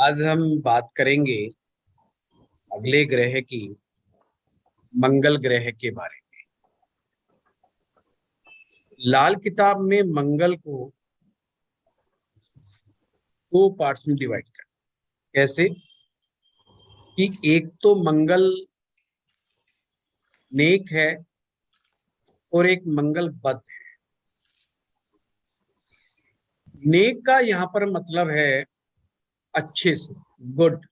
आज हम बात करेंगे अगले ग्रह की, मंगल ग्रह के बारे में। लाल किताब में मंगल को दो पार्ट्स में डिवाइड कर, कैसे कि एक तो मंगल नेक है और एक मंगल बद है। नेक का यहां पर मतलब है अच्छे से, गुड।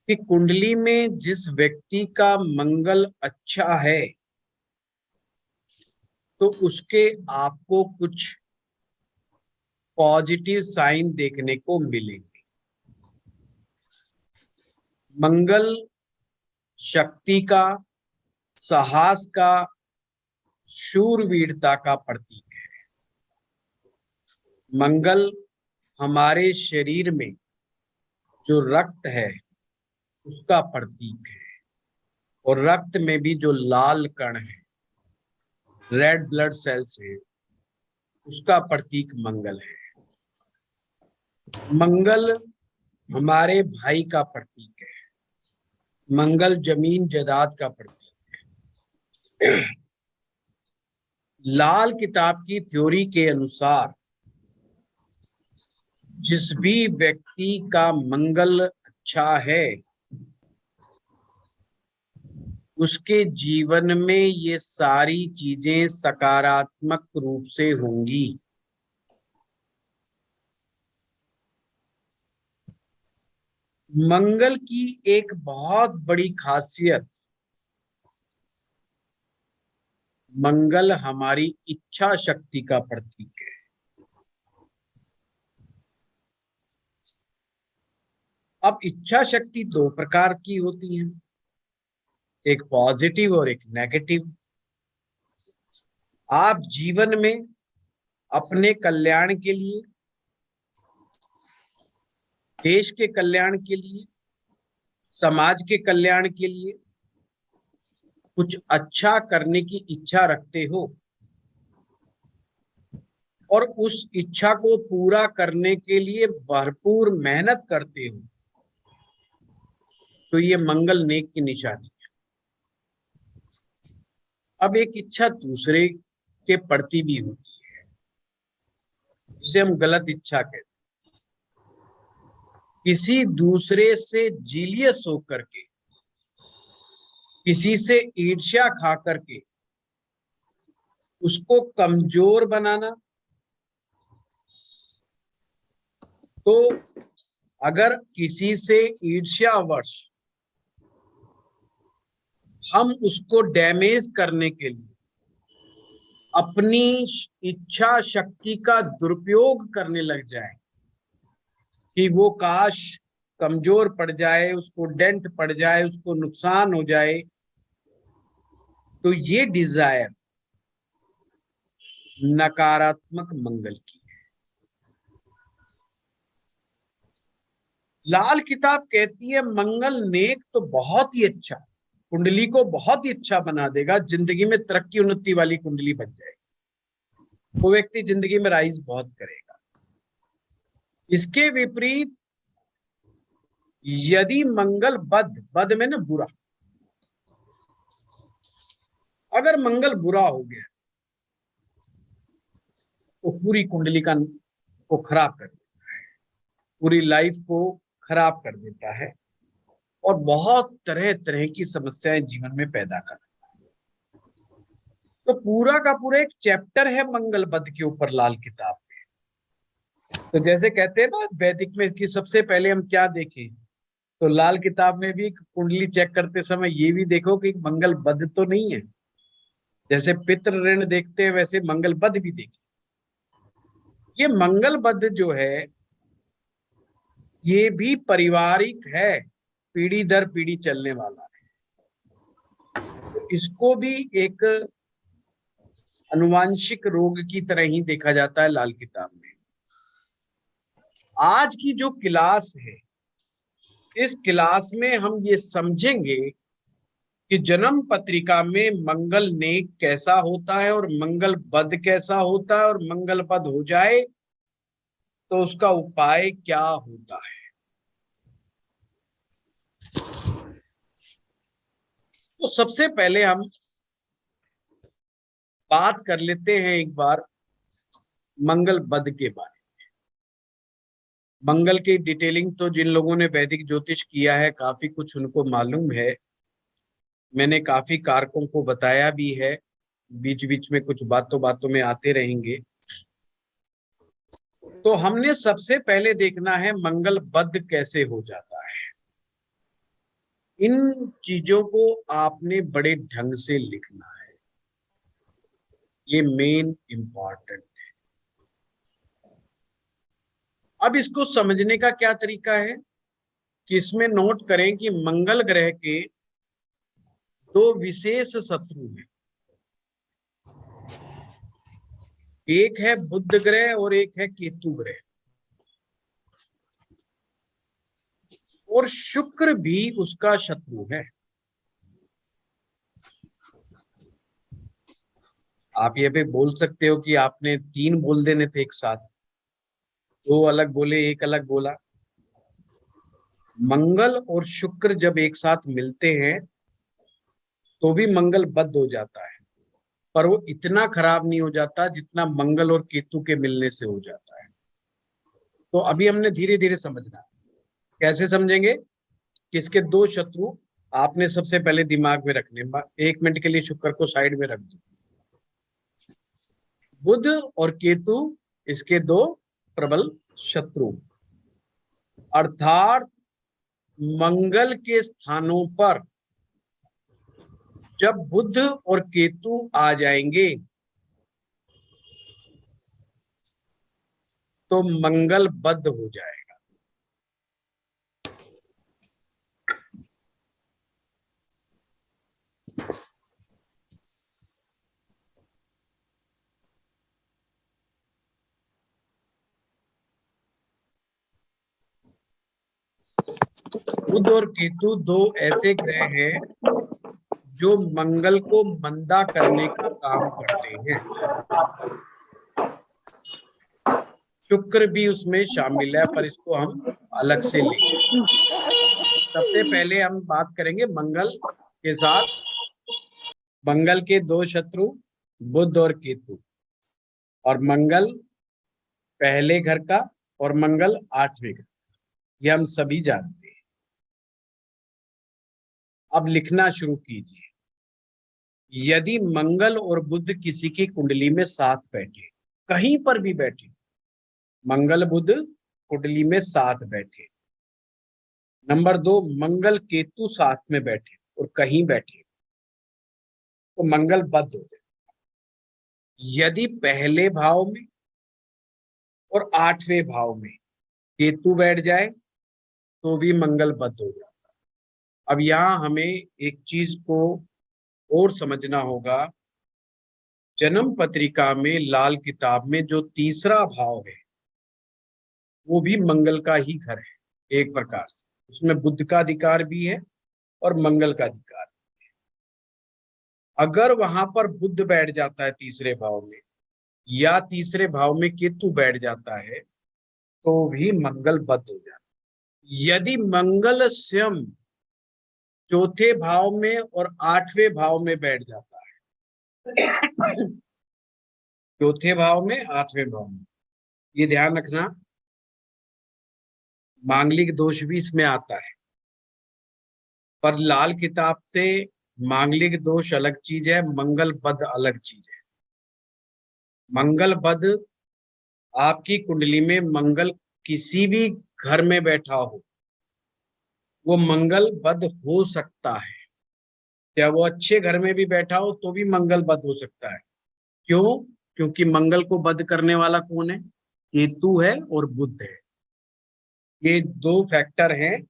कि कुंडली में जिस व्यक्ति का मंगल अच्छा है तो उसके आपको कुछ पॉजिटिव साइन देखने को मिलेंगे। मंगल शक्ति का, साहस का, शूरवीरता का प्रतीक है। मंगल हमारे शरीर में जो रक्त है उसका प्रतीक है, और रक्त में भी जो लाल कण है, रेड ब्लड सेल्स है, उसका प्रतीक मंगल है। मंगल हमारे भाई का प्रतीक है। मंगल जमीन जायदाद का प्रतीक है। लाल किताब की थ्योरी के अनुसार जिस भी व्यक्ति का मंगल अच्छा है उसके जीवन में ये सारी चीजें सकारात्मक रूप से होंगी। मंगल की एक बहुत बड़ी खासियत, मंगल हमारी इच्छा शक्ति का प्रतीक है। अब इच्छा शक्ति दो प्रकार की होती है, एक पॉजिटिव और एक नेगेटिव। आप जीवन में अपने कल्याण के लिए, देश के कल्याण के लिए, समाज के कल्याण के लिए कुछ अच्छा करने की इच्छा रखते हो और उस इच्छा को पूरा करने के लिए भरपूर मेहनत करते हो, तो ये मंगल नेक की निशानी है। अब एक इच्छा दूसरे के प्रति भी होती है, जिसे हम गलत इच्छा कहते हैं। किसी दूसरे से जीलियस होकर के, किसी से ईर्ष्या खा करके उसको कमजोर बनाना। तो अगर किसी से ईर्ष्यावश हम उसको डैमेज करने के लिए अपनी इच्छा शक्ति का दुरुपयोग करने लग जाए कि वो काश कमजोर पड़ जाए, उसको डेंट पड़ जाए, उसको नुकसान हो जाए, तो ये डिजायर नकारात्मक मंगल की है। लाल किताब कहती है मंगल नेक तो बहुत ही अच्छा, कुंडली को बहुत ही अच्छा बना देगा, जिंदगी में तरक्की उन्नति वाली कुंडली बन जाएगी, वो व्यक्ति जिंदगी में राइज बहुत करेगा। इसके विपरीत यदि मंगल बद, बद में ना बुरा, अगर मंगल बुरा हो गया तो पूरी कुंडली को खराब कर देता है, पूरी लाइफ को खराब कर देता है और बहुत तरह तरह की समस्याएं जीवन में पैदा कर देता है। तो पूरा का पूरा एक चैप्टर है मंगल बद के ऊपर लाल किताब में। तो जैसे कहते हैं ना वैदिक में कि सबसे पहले हम क्या देखें, तो लाल किताब में भी कुंडली चेक करते समय ये भी देखो कि मंगल बद तो नहीं है। जैसे पितृ ऋण देखते हैं वैसे मंगल बद भी देखें। ये मंगल बद जो है ये भी पारिवारिक है, पीढ़ी दर पीढ़ी चलने वाला है। तो इसको भी एक अनुवांशिक रोग की तरह ही देखा जाता है लाल किताब में। आज की जो क्लास है, इस क्लास में हम ये समझेंगे कि जन्म पत्रिका में मंगल नेक कैसा होता है और मंगल बद कैसा होता है, और मंगल बद हो जाए तो उसका उपाय क्या होता है? तो सबसे पहले हम बात कर लेते हैं एक बार मंगल बद के बारे में। मंगल की डिटेलिंग तो जिन लोगों ने वैदिक ज्योतिष किया है काफी कुछ उनको मालूम है। मैंने काफी कारकों को बताया भी है, बीच बीच में कुछ बातों बातों में आते रहेंगे। तो हमने सबसे पहले देखना है मंगल बद कैसे हो जाता है। इन चीजों को आपने बड़े ढंग से लिखना है, ये मेन इंपॉर्टेंट। अब इसको समझने का क्या तरीका है कि इसमें नोट करें कि मंगल ग्रह के दो विशेष शत्रु हैं। एक है बुध ग्रह और एक है केतु ग्रह। और शुक्र भी उसका शत्रु है। आप ये भी बोल सकते हो कि आपने 3 बोल देने थे एक साथ, 2 अलग बोले, 1 अलग बोला। मंगल और शुक्र जब एक साथ मिलते हैं तो भी मंगल बद हो जाता है, पर वो इतना खराब नहीं हो जाता जितना मंगल और केतु के मिलने से हो जाता है। तो अभी हमने धीरे धीरे समझना है। कैसे समझेंगे? किसके 2 शत्रु आपने सबसे पहले दिमाग में रखने। 1 मिनट के लिए शुक्र को साइड में रख दो। बुध और केतु इसके 2 प्रबल शत्रु, अर्थात मंगल के स्थानों पर जब बुध और केतु आ जाएंगे तो मंगल बद हो जाएगा। बुध और केतु 2 ऐसे ग्रह हैं जो मंगल को मंदा करने का काम करते हैं। शुक्र भी उसमें शामिल है, पर इसको हम अलग से लेंगे। सबसे पहले हम बात करेंगे मंगल के साथ। मंगल के 2 शत्रु बुध और केतु, और मंगल पहले घर का और मंगल 8वें घर, ये हम सभी जानते हैं। अब लिखना शुरू कीजिए। यदि मंगल और बुध किसी की कुंडली में साथ बैठे, कहीं पर भी बैठे, मंगल बुध कुंडली में साथ बैठे। नंबर 2, मंगल केतु साथ में बैठे और कहीं बैठे तो मंगल बद हो जाए। यदि पहले भाव में और 8वें भाव में केतु बैठ जाए तो भी मंगल बद हो जाता है। अब यहाँ हमें एक चीज को और समझना होगा। जन्म पत्रिका में लाल किताब में जो तीसरा भाव है वो भी मंगल का ही घर है एक प्रकार से। उसमें बुध का अधिकार भी है और मंगल का अधिकार। अगर वहां पर बुध बैठ जाता है तीसरे भाव में या तीसरे भाव में केतु बैठ जाता है तो भी मंगल बद हो जाता है। यदि मंगल स्वयं चौथे भाव में और 8वें भाव में बैठ जाता है, चौथे भाव में 8वें भाव में, ये ध्यान रखना, मांगलिक दोष भी इसमें आता है। पर लाल किताब से मांगलिक दोष अलग चीज है, मंगल बद अलग चीज है। मंगल बद आपकी कुंडली में मंगल किसी भी घर में बैठा हो, वो मंगल बद हो सकता है। या वो अच्छे घर में भी बैठा हो तो भी मंगल बद हो सकता है। क्यों? क्योंकि मंगल को बद करने वाला कौन है? केतु है और बुध है। ये 2 फैक्टर हैं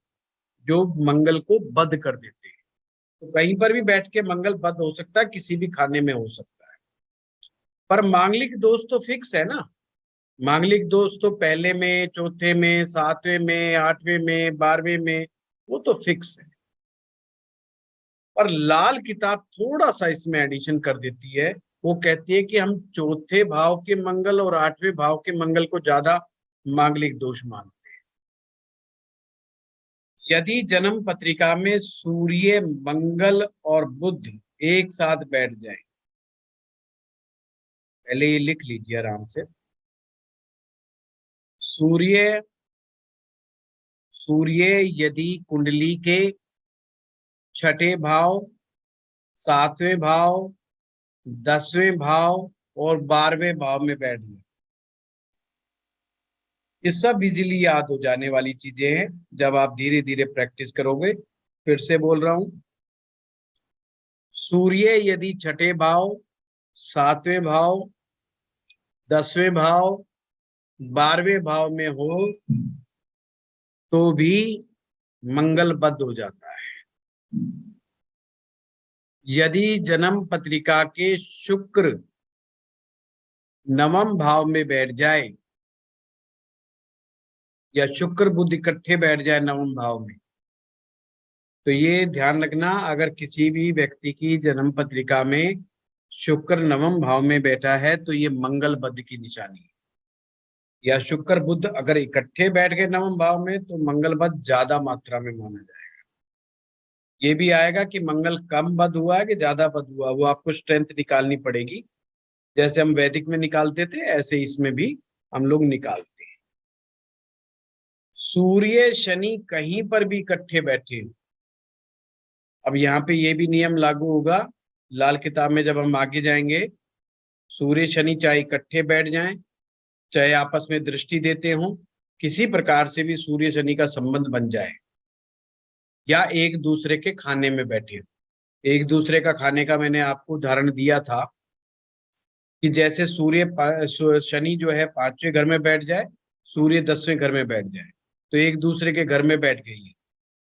जो मंगल को बद कर देते हैं। तो कहीं पर भी बैठ के मंगल बद हो सकता है, किसी भी खाने में हो सकता है। पर मांगलिक दोष तो फिक्स है ना। मांगलिक दोष तो पहले में, चौथे में, 7वें में, 8वें में, 12वें में, वो तो फिक्स है। पर लाल किताब थोड़ा सा इसमें एडिशन कर देती है। वो कहती है कि हम चौथे भाव के मंगल और 8वें भाव के मंगल को ज्यादा मांगलिक दोष मानते हैं। यदि जन्म पत्रिका में सूर्य, मंगल और बुध एक साथ बैठ जाए, पहले ये लिख लीजिए आराम से। सूर्य यदि कुंडली के छठे भाव, सातवें भाव, 10वें भाव और 12वें भाव में बैठ गए, ये सब इजीली याद हो जाने वाली चीजें हैं जब आप धीरे धीरे प्रैक्टिस करोगे। फिर से बोल रहा हूं, सूर्य यदि छठे भाव, सातवें भाव, 10वें भाव, 12वें भाव में हो तो भी मंगल बद्ध हो जाता है। यदि जन्म पत्रिका के शुक्र नवम भाव में बैठ जाए या शुक्र बुध इकट्ठे बैठ जाए नवम भाव में, तो ये ध्यान रखना, अगर किसी भी व्यक्ति की जन्म पत्रिका में शुक्र नवम भाव में बैठा है तो ये मंगल बद्ध की निशानी है। या शुक्र बुध अगर इकट्ठे बैठ गए नवम भाव में तो मंगल बद्ध ज्यादा मात्रा में माना जाएगा। ये भी आएगा कि मंगल कम बद्ध हुआ है कि ज्यादा बद्ध हुआ, वो आपको स्ट्रेंथ निकालनी पड़ेगी। जैसे हम वैदिक में निकालते थे ऐसे इसमें भी हम लोग निकालते हैं। सूर्य शनि कहीं पर भी इकट्ठे बैठे हो, अब यहाँ पे ये भी नियम लागू होगा लाल किताब में जब हम आगे जाएंगे। सूर्य शनि चाहे इकट्ठे बैठ जाएं, चाहे आपस में दृष्टि देते हों, किसी प्रकार से भी सूर्य शनि का संबंध बन जाए, या एक दूसरे के खाने में बैठे हो। एक दूसरे का खाने का मैंने आपको उदाहरण दिया था कि जैसे शनि जो है 5वें घर में बैठ जाए, सूर्य 10वें घर में बैठ जाए, तो एक दूसरे के घर में बैठ गई है,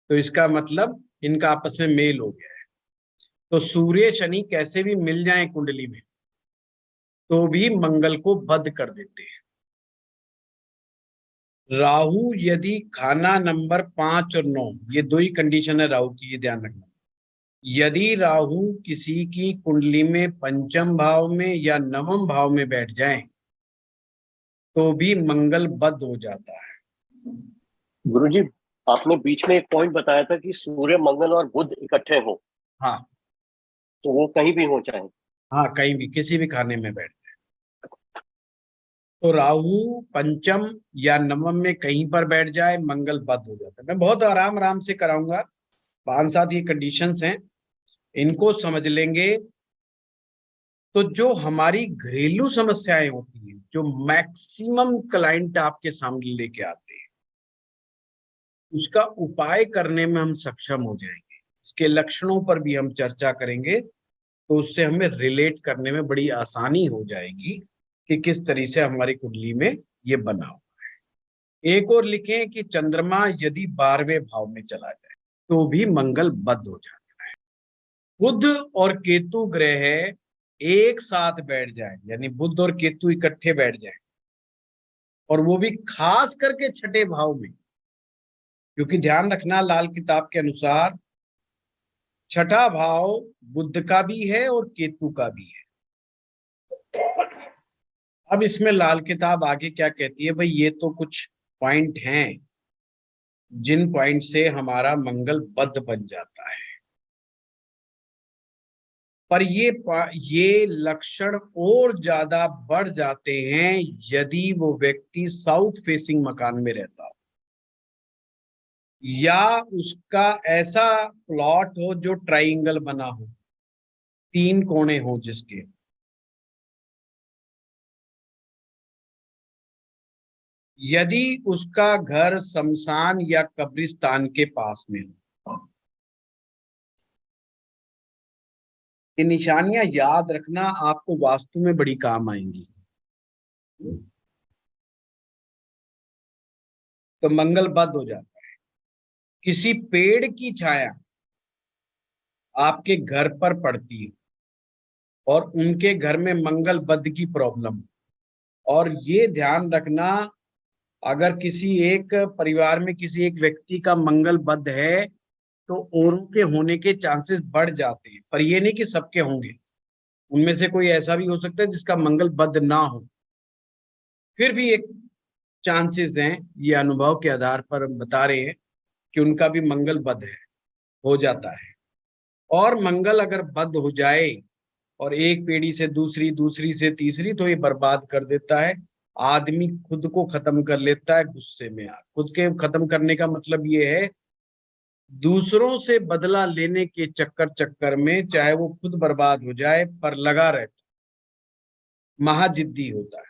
तो इसका मतलब इनका आपस में मेल हो गया है। तो सूर्य शनि कैसे भी मिल जाए कुंडली में तो भी मंगल को बद्ध कर देते हैं। राहु यदि खाना नंबर 5 और 9, ये दो ही कंडीशन है राहु की, ये ध्यान रखना। यदि राहु किसी की कुंडली में पंचम भाव में या नवम भाव में बैठ जाए तो भी मंगल बद्ध हो जाता है। गुरुजी, आपने बीच में एक पॉइंट बताया था कि सूर्य, मंगल और बुध इकट्ठे हो। हाँ, तो वो कहीं भी हो चाहे। हाँ, कहीं भी किसी भी खाने में बैठ जाए तो राहु पंचम या नवम में कहीं पर बैठ जाए मंगल बद्ध हो जाता है। मैं बहुत आराम आराम से कराऊंगा, 5-7 ये कंडीशंस हैं, इनको समझ लेंगे तो जो हमारी घरेलू समस्याएं होती हैं, जो मैक्सिमम क्लाइंट आपके सामने लेके आते हैं, उसका उपाय करने में हम सक्षम हो जाएंगे। इसके लक्षणों पर भी हम चर्चा करेंगे तो उससे हमें रिलेट करने में बड़ी आसानी हो जाएगी कि किस तरह से हमारी कुंडली में ये बना हुआ है। एक और लिखें कि चंद्रमा यदि 12वें भाव में चला जाए तो भी मंगल बद्ध हो जाता है। बुध और केतु ग्रह एक साथ बैठ जाए, यानी बुध और केतु इकट्ठे बैठ जाए, और वो भी खास करके छठे भाव में, क्योंकि ध्यान रखना लाल किताब के अनुसार छठा भाव बुध का भी है और केतु का भी है। अब इसमें लाल किताब आगे क्या कहती है, भाई ये तो कुछ पॉइंट हैं जिन पॉइंट से हमारा मंगल बद्ध बन जाता है, पर ये लक्षण और ज्यादा बढ़ जाते हैं यदि वो व्यक्ति साउथ फेसिंग मकान में रहता हो या उसका ऐसा प्लॉट हो जो ट्राइंगल बना हो, 3 कोने हो जिसके। यदि उसका घर शमशान या कब्रिस्तान के पास में हो, ये निशानियां याद रखना, आपको वास्तु में बड़ी काम आएंगी। तो मंगल बद्ध हो जाता है। किसी पेड़ की छाया आपके घर पर पड़ती है और उनके घर में मंगल बद्ध की प्रॉब्लम, और ये ध्यान रखना, अगर किसी एक परिवार में किसी एक व्यक्ति का मंगल बद्ध है तो औरों के होने के चांसेस बढ़ जाते हैं, पर ये नहीं कि सबके होंगे। उनमें से कोई ऐसा भी हो सकता है जिसका मंगल बद्ध ना हो, फिर भी एक चांसेस हैं, ये अनुभव के आधार पर हम बता रहे हैं कि उनका भी मंगल बद है, हो जाता है। और मंगल अगर बद हो जाए और एक पीढ़ी से दूसरी, दूसरी से तीसरी, तो ये बर्बाद कर देता है। आदमी खुद को खत्म कर लेता है गुस्से में। खुद के खत्म करने का मतलब ये है, दूसरों से बदला लेने के चक्कर चक्कर में चाहे वो खुद बर्बाद हो जाए पर लगा रहता, महाजिद्दी होता है।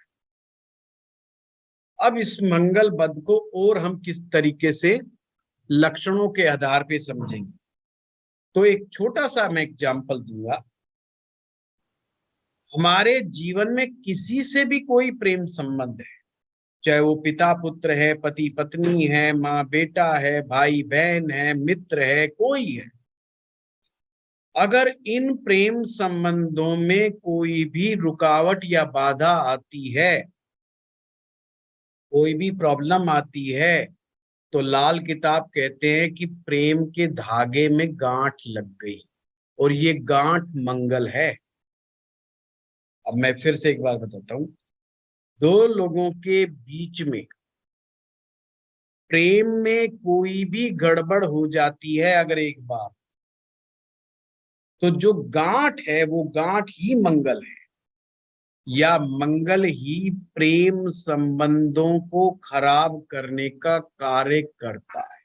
अब इस मंगल बद को और हम किस तरीके से लक्षणों के आधार पे समझेंगे, तो एक छोटा सा मैं एग्जाम्पल दूंगा। हमारे जीवन में किसी से भी कोई प्रेम संबंध है, चाहे वो पिता पुत्र है, पति पत्नी है, माँ बेटा है, भाई बहन है, मित्र है, कोई है, अगर इन प्रेम संबंधों में कोई भी रुकावट या बाधा आती है, कोई भी प्रॉब्लम आती है, तो लाल किताब कहते हैं कि प्रेम के धागे में गांठ लग गई, और ये गांठ मंगल है। अब मैं फिर से एक बार बताता हूं, दो लोगों के बीच में प्रेम में कोई भी गड़बड़ हो जाती है अगर एक बार, तो जो गांठ है वो गांठ ही मंगल है, या मंगल ही प्रेम संबंधों को खराब करने का कार्य करता है।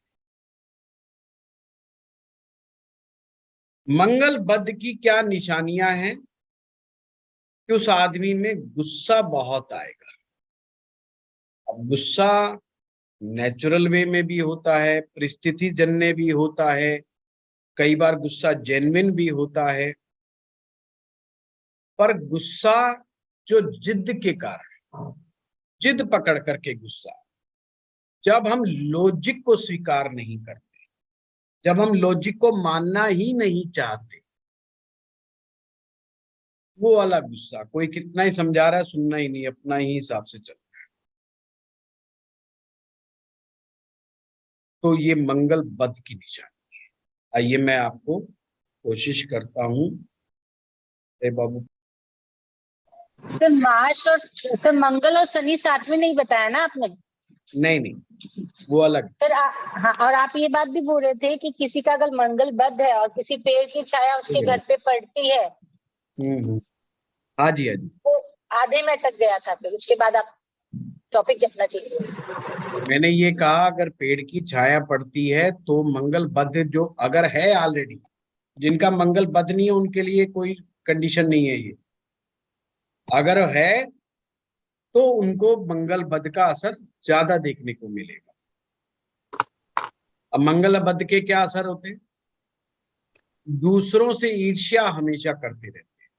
मंगल बद की क्या निशानियां हैं कि उस आदमी में गुस्सा बहुत आएगा। अब गुस्सा नेचुरल वे में भी होता है, परिस्थिति जन्य भी होता है, कई बार गुस्सा जेन्युइन भी होता है। पर गुस्सा जो जिद के कारण, जिद पकड़ करके गुस्सा, जब हम लॉजिक को स्वीकार नहीं करते, जब हम लॉजिक को मानना ही नहीं चाहते, वो वाला गुस्सा, कोई कितना ही समझा रहा है सुनना ही नहीं, अपना ही हिसाब से चल, तो ये मंगल बद की निशानी है। आइए मैं आपको कोशिश करता हूं। बाबू, सर मार्च और सर मंगल और शनि साथ में नहीं बताया ना आपने? नहीं नहीं, वो अलग। सर हाँ, और आप ये बात भी बोल रहे थे कि किसी का अगर मंगल बद है और किसी पेड़ की छाया उसके घर पे पड़ती है, हाँ जी, हाँ जी, तो आधे में अटक गया था, फिर उसके बाद आप टॉपिक अपना चाहिए। मैंने ये कहा अगर पेड़ की छाया पड़ती है तो मंगल बद जो अगर है ऑलरेडी, जिनका मंगल बद नहीं है उनके लिए कोई कंडीशन नहीं है ये, अगर है तो उनको मंगल बद का असर ज्यादा देखने को मिलेगा। अब मंगल बद के क्या असर होते हैं? दूसरों से ईर्ष्या हमेशा करते रहते हैं,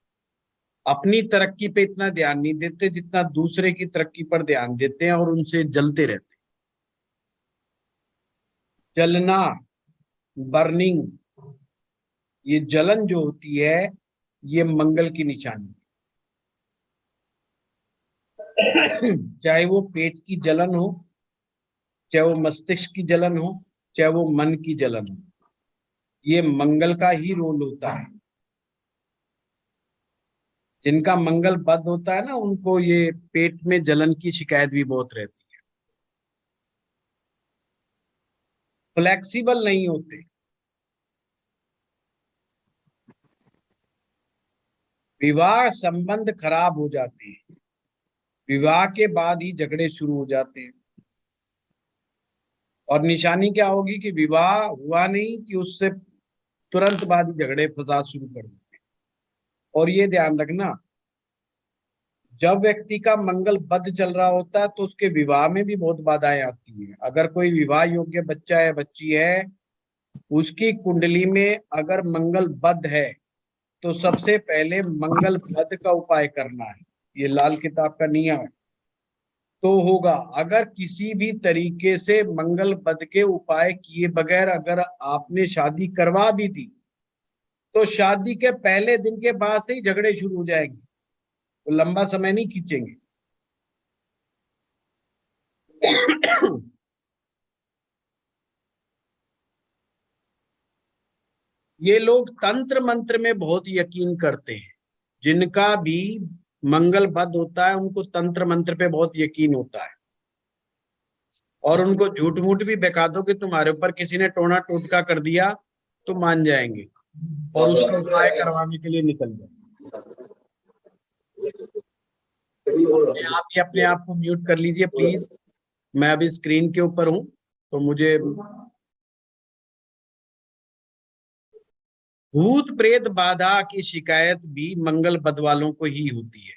अपनी तरक्की पे इतना ध्यान नहीं देते जितना दूसरे की तरक्की पर ध्यान देते हैं, और उनसे जलते रहते हैं। जलना, बर्निंग, ये जलन जो होती है ये मंगल की निशानी चाहे वो पेट की जलन हो, चाहे वो मस्तिष्क की जलन हो, चाहे वो मन की जलन हो, ये मंगल का ही रोल होता है। जिनका मंगल बद होता है ना, उनको ये पेट में जलन की शिकायत भी बहुत रहती है, फ्लेक्सिबल नहीं होते, विवाह संबंध खराब हो जाते हैं, विवाह के बाद ही झगड़े शुरू हो जाते हैं। और निशानी क्या होगी कि विवाह हुआ नहीं कि उससे तुरंत बाद ही झगड़े फसाद शुरू कर देते हैं। और ये ध्यान रखना, जब व्यक्ति का मंगल बद चल रहा होता है तो उसके विवाह में भी बहुत बाधाएं आती हैं। अगर कोई विवाह योग्य बच्चा या बच्ची है, उसकी कुंडली में अगर मंगल बद है तो सबसे पहले मंगल बद का उपाय करना है, ये लाल किताब का नियम है। तो होगा, अगर किसी भी तरीके से मंगल बद के उपाय किए बगैर अगर आपने शादी करवा भी दी, तो शादी के पहले दिन के बाद से ही झगड़े शुरू हो जाएंगे, तो लंबा समय नहीं खींचेंगे ये लोग तंत्र मंत्र में बहुत यकीन करते हैं, जिनका भी मंगल बद होता है उनको तंत्र मंत्र पे बहुत यकीन होता है। और उनको झूठ मूठ भी बता दो कि तुम्हारे ऊपर किसी ने टोना टोटका कर दिया तो मान जाएंगे और उसका उपाय करवाने के लिए निकल जाए। आप ही अपने आप को म्यूट कर लीजिए प्लीज, मैं अभी स्क्रीन के ऊपर हूं तो मुझे। भूत प्रेत बाधा की शिकायत भी मंगल पद वालों को ही होती है।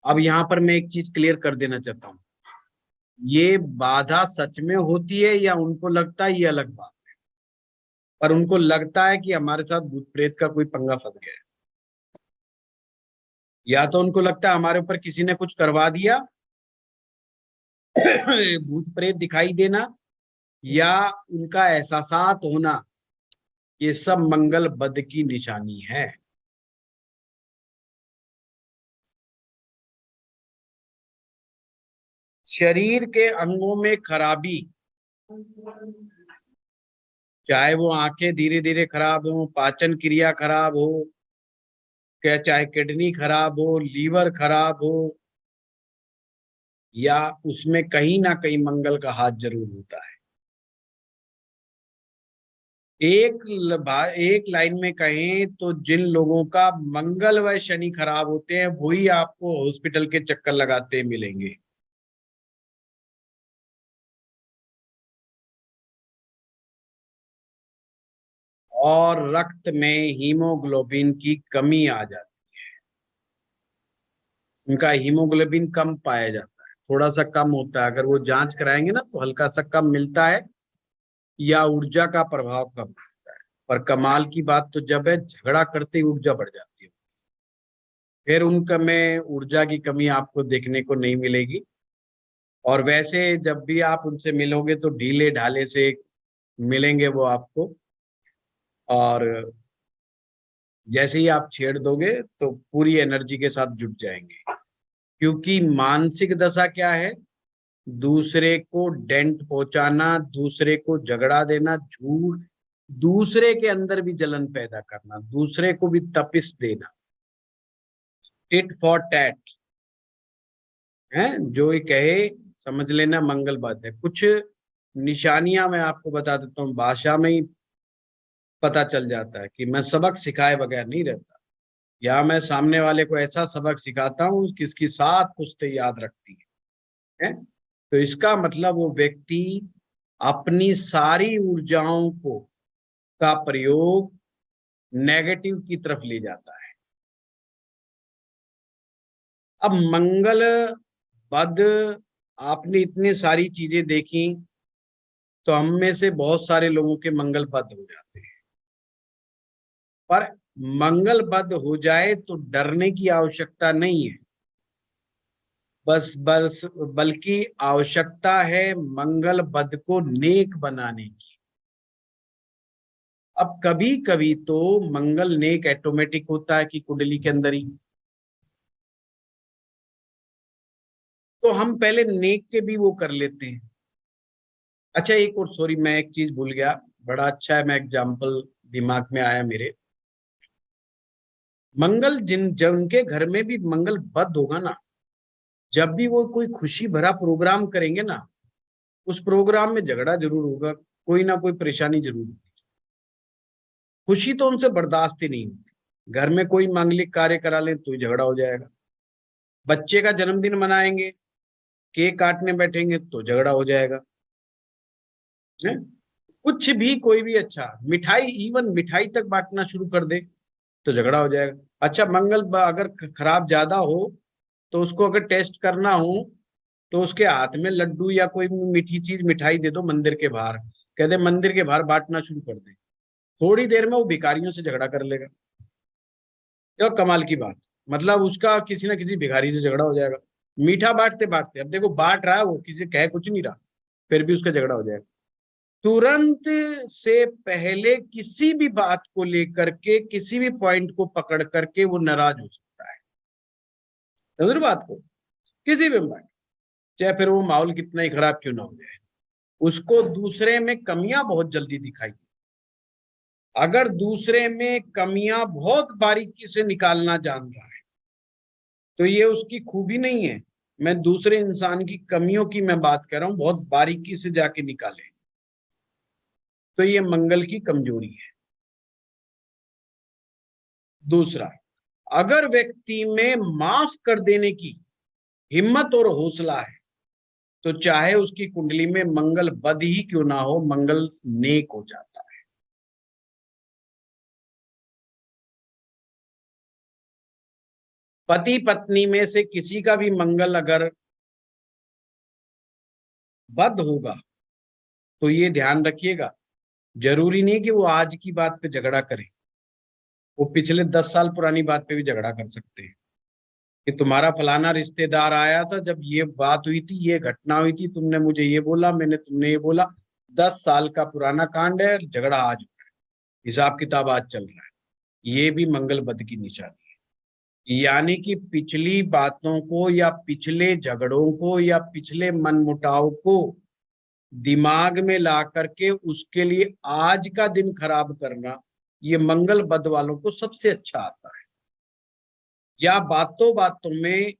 अब यहां पर मैं एक चीज क्लियर कर देना चाहता हूं, ये बाधा सच में होती है या उनको लगता है, ये अलग बात है। पर उनको लगता है कि हमारे साथ भूत प्रेत का कोई पंगा फंस गया है, या तो उनको लगता है हमारे ऊपर किसी ने कुछ करवा दिया भूत प्रेत दिखाई देना, या उनका एहसासात होना, ये सब मंगल बद की निशानी है। शरीर के अंगों में खराबी, चाहे वो आंखें धीरे धीरे खराब हो, पाचन क्रिया खराब हो, क्या चाहे किडनी खराब हो, लीवर खराब हो, या उसमें कहीं ना कहीं मंगल का हाथ जरूर होता है। एक लाइन में कहें तो जिन लोगों का मंगल व शनि खराब होते हैं वही आपको हॉस्पिटल के चक्कर लगाते मिलेंगे। और रक्त में हीमोग्लोबिन की कमी आ जाती है, उनका हीमोग्लोबिन कम पाया जाता है, थोड़ा सा कम होता है। अगर वो जांच कराएंगे ना तो हल्का सा कम मिलता है, या ऊर्जा का प्रभाव कम होता है। पर कमाल की बात तो जब है झगड़ा करते ही ऊर्जा बढ़ जाती है, फिर उनका में ऊर्जा की कमी आपको देखने को नहीं मिलेगी। और वैसे जब भी आप उनसे मिलोगे तो ढीले ढाले से मिलेंगे वो आपको, और जैसे ही आप छेड़ दोगे तो पूरी एनर्जी के साथ जुट जाएंगे। क्योंकि मानसिक दशा क्या है, दूसरे को डेंट पहुंचाना, दूसरे को झगड़ा देना, झूठ, दूसरे के अंदर भी जलन पैदा करना, दूसरे को भी तपिश देना, टिट फॉर टैट है जो ये कहे, समझ लेना मंगल बात है। कुछ निशानियां मैं आपको बता देता हूँ, भाषा में ही पता चल जाता है कि मैं सबक सिखाए बगैर नहीं रहता, या मैं सामने वाले को ऐसा सबक सिखाता हूँ कि इसकी 7 पुश्तें याद रखती है। तो इसका मतलब वो व्यक्ति अपनी सारी ऊर्जाओं को का प्रयोग नेगेटिव की तरफ ले जाता है। अब मंगल बद, आपने इतनी सारी चीजें देखी तो हम में से बहुत सारे लोगों के मंगल बद हो जाते हैं। पर मंगल बद हो जाए तो डरने की आवश्यकता नहीं है, बस बल्कि आवश्यकता है मंगल बद को नेक बनाने की। अब कभी कभी तो मंगल नेक ऑटोमेटिक होता है कि कुंडली के अंदर ही, तो हम पहले नेक के भी वो कर लेते हैं। अच्छा एक और, सॉरी मैं एक चीज भूल गया, बड़ा अच्छा है, मैं एग्जाम्पल दिमाग में आया मेरे। मंगल जब उनके घर में भी मंगल बद होगा ना, जब भी वो कोई खुशी भरा प्रोग्राम करेंगे ना, उस प्रोग्राम में झगड़ा जरूर होगा, कोई ना कोई परेशानी जरूर होगी। खुशी तो उनसे बर्दाश्त ही नहीं होती। घर में कोई मांगलिक कार्य करा ले तो झगड़ा हो जाएगा, बच्चे का जन्मदिन मनाएंगे, केक काटने बैठेंगे तो झगड़ा हो जाएगा है? कुछ भी, कोई भी, अच्छा मिठाई, इवन मिठाई तक बांटना शुरू कर दे तो झगड़ा हो जाएगा। अच्छा मंगल अगर खराब ज्यादा हो तो उसको अगर टेस्ट करना हो तो उसके हाथ में लड्डू या कोई मीठी चीज मिठाई दे दो मंदिर के बाहर, कहते मंदिर के बाहर बांटना शुरू कर दे, थोड़ी देर में वो भिखारियों से झगड़ा कर लेगा। क्या कमाल की बात, मतलब उसका किसी ना किसी भिखारी से झगड़ा हो जाएगा मीठा बांटते बांटते। अब देखो बांट रहा है वो, किसी कह कुछ नहीं रहा, फिर भी उसका झगड़ा हो जाएगा। तुरंत से पहले किसी भी बात को लेकर के, किसी भी पॉइंट को पकड़ करके वो नाराज हो सकता है। समझ बात को, किसी भी बात, चाहे फिर वो माहौल कितना ही खराब क्यों ना हो जाए, उसको दूसरे में कमियां बहुत जल्दी दिखाई। अगर दूसरे में कमियां बहुत बारीकी से निकालना जान रहा है तो ये उसकी खूबी नहीं है, मैं दूसरे इंसान की कमियों की मैं बात कर रहा हूं, बहुत बारीकी से जाके निकाले, तो ये मंगल की कमजोरी है। दूसरा, अगर व्यक्ति में माफ कर देने की हिम्मत और हौसला है, तो चाहे उसकी कुंडली में मंगल बद ही क्यों ना हो, मंगल नेक हो जाता है। पति पत्नी में से किसी का भी मंगल अगर बद होगा, तो ये ध्यान रखिएगा, जरूरी नहीं कि वो आज की बात पे झगड़ा करे, वो पिछले 10 साल पुरानी बात पे भी झगड़ा कर सकते हैं कि तुम्हारा फलाना रिश्तेदार आया था, जब ये बात हुई थी, ये घटना हुई थी, तुमने मुझे ये बोला, मैंने तुमने ये बोला। 10 साल का पुराना कांड है, झगड़ा आज हो रहा है, हिसाब किताब आज चल रहा है। ये भी मंगल बद की निशानी है। यानी कि पिछली बातों को या पिछले झगड़ों को या पिछले मनमुटाव को दिमाग में ला करके उसके लिए आज का दिन खराब करना, ये मंगल बद वालों को सबसे अच्छा आता है। या बातों बातों में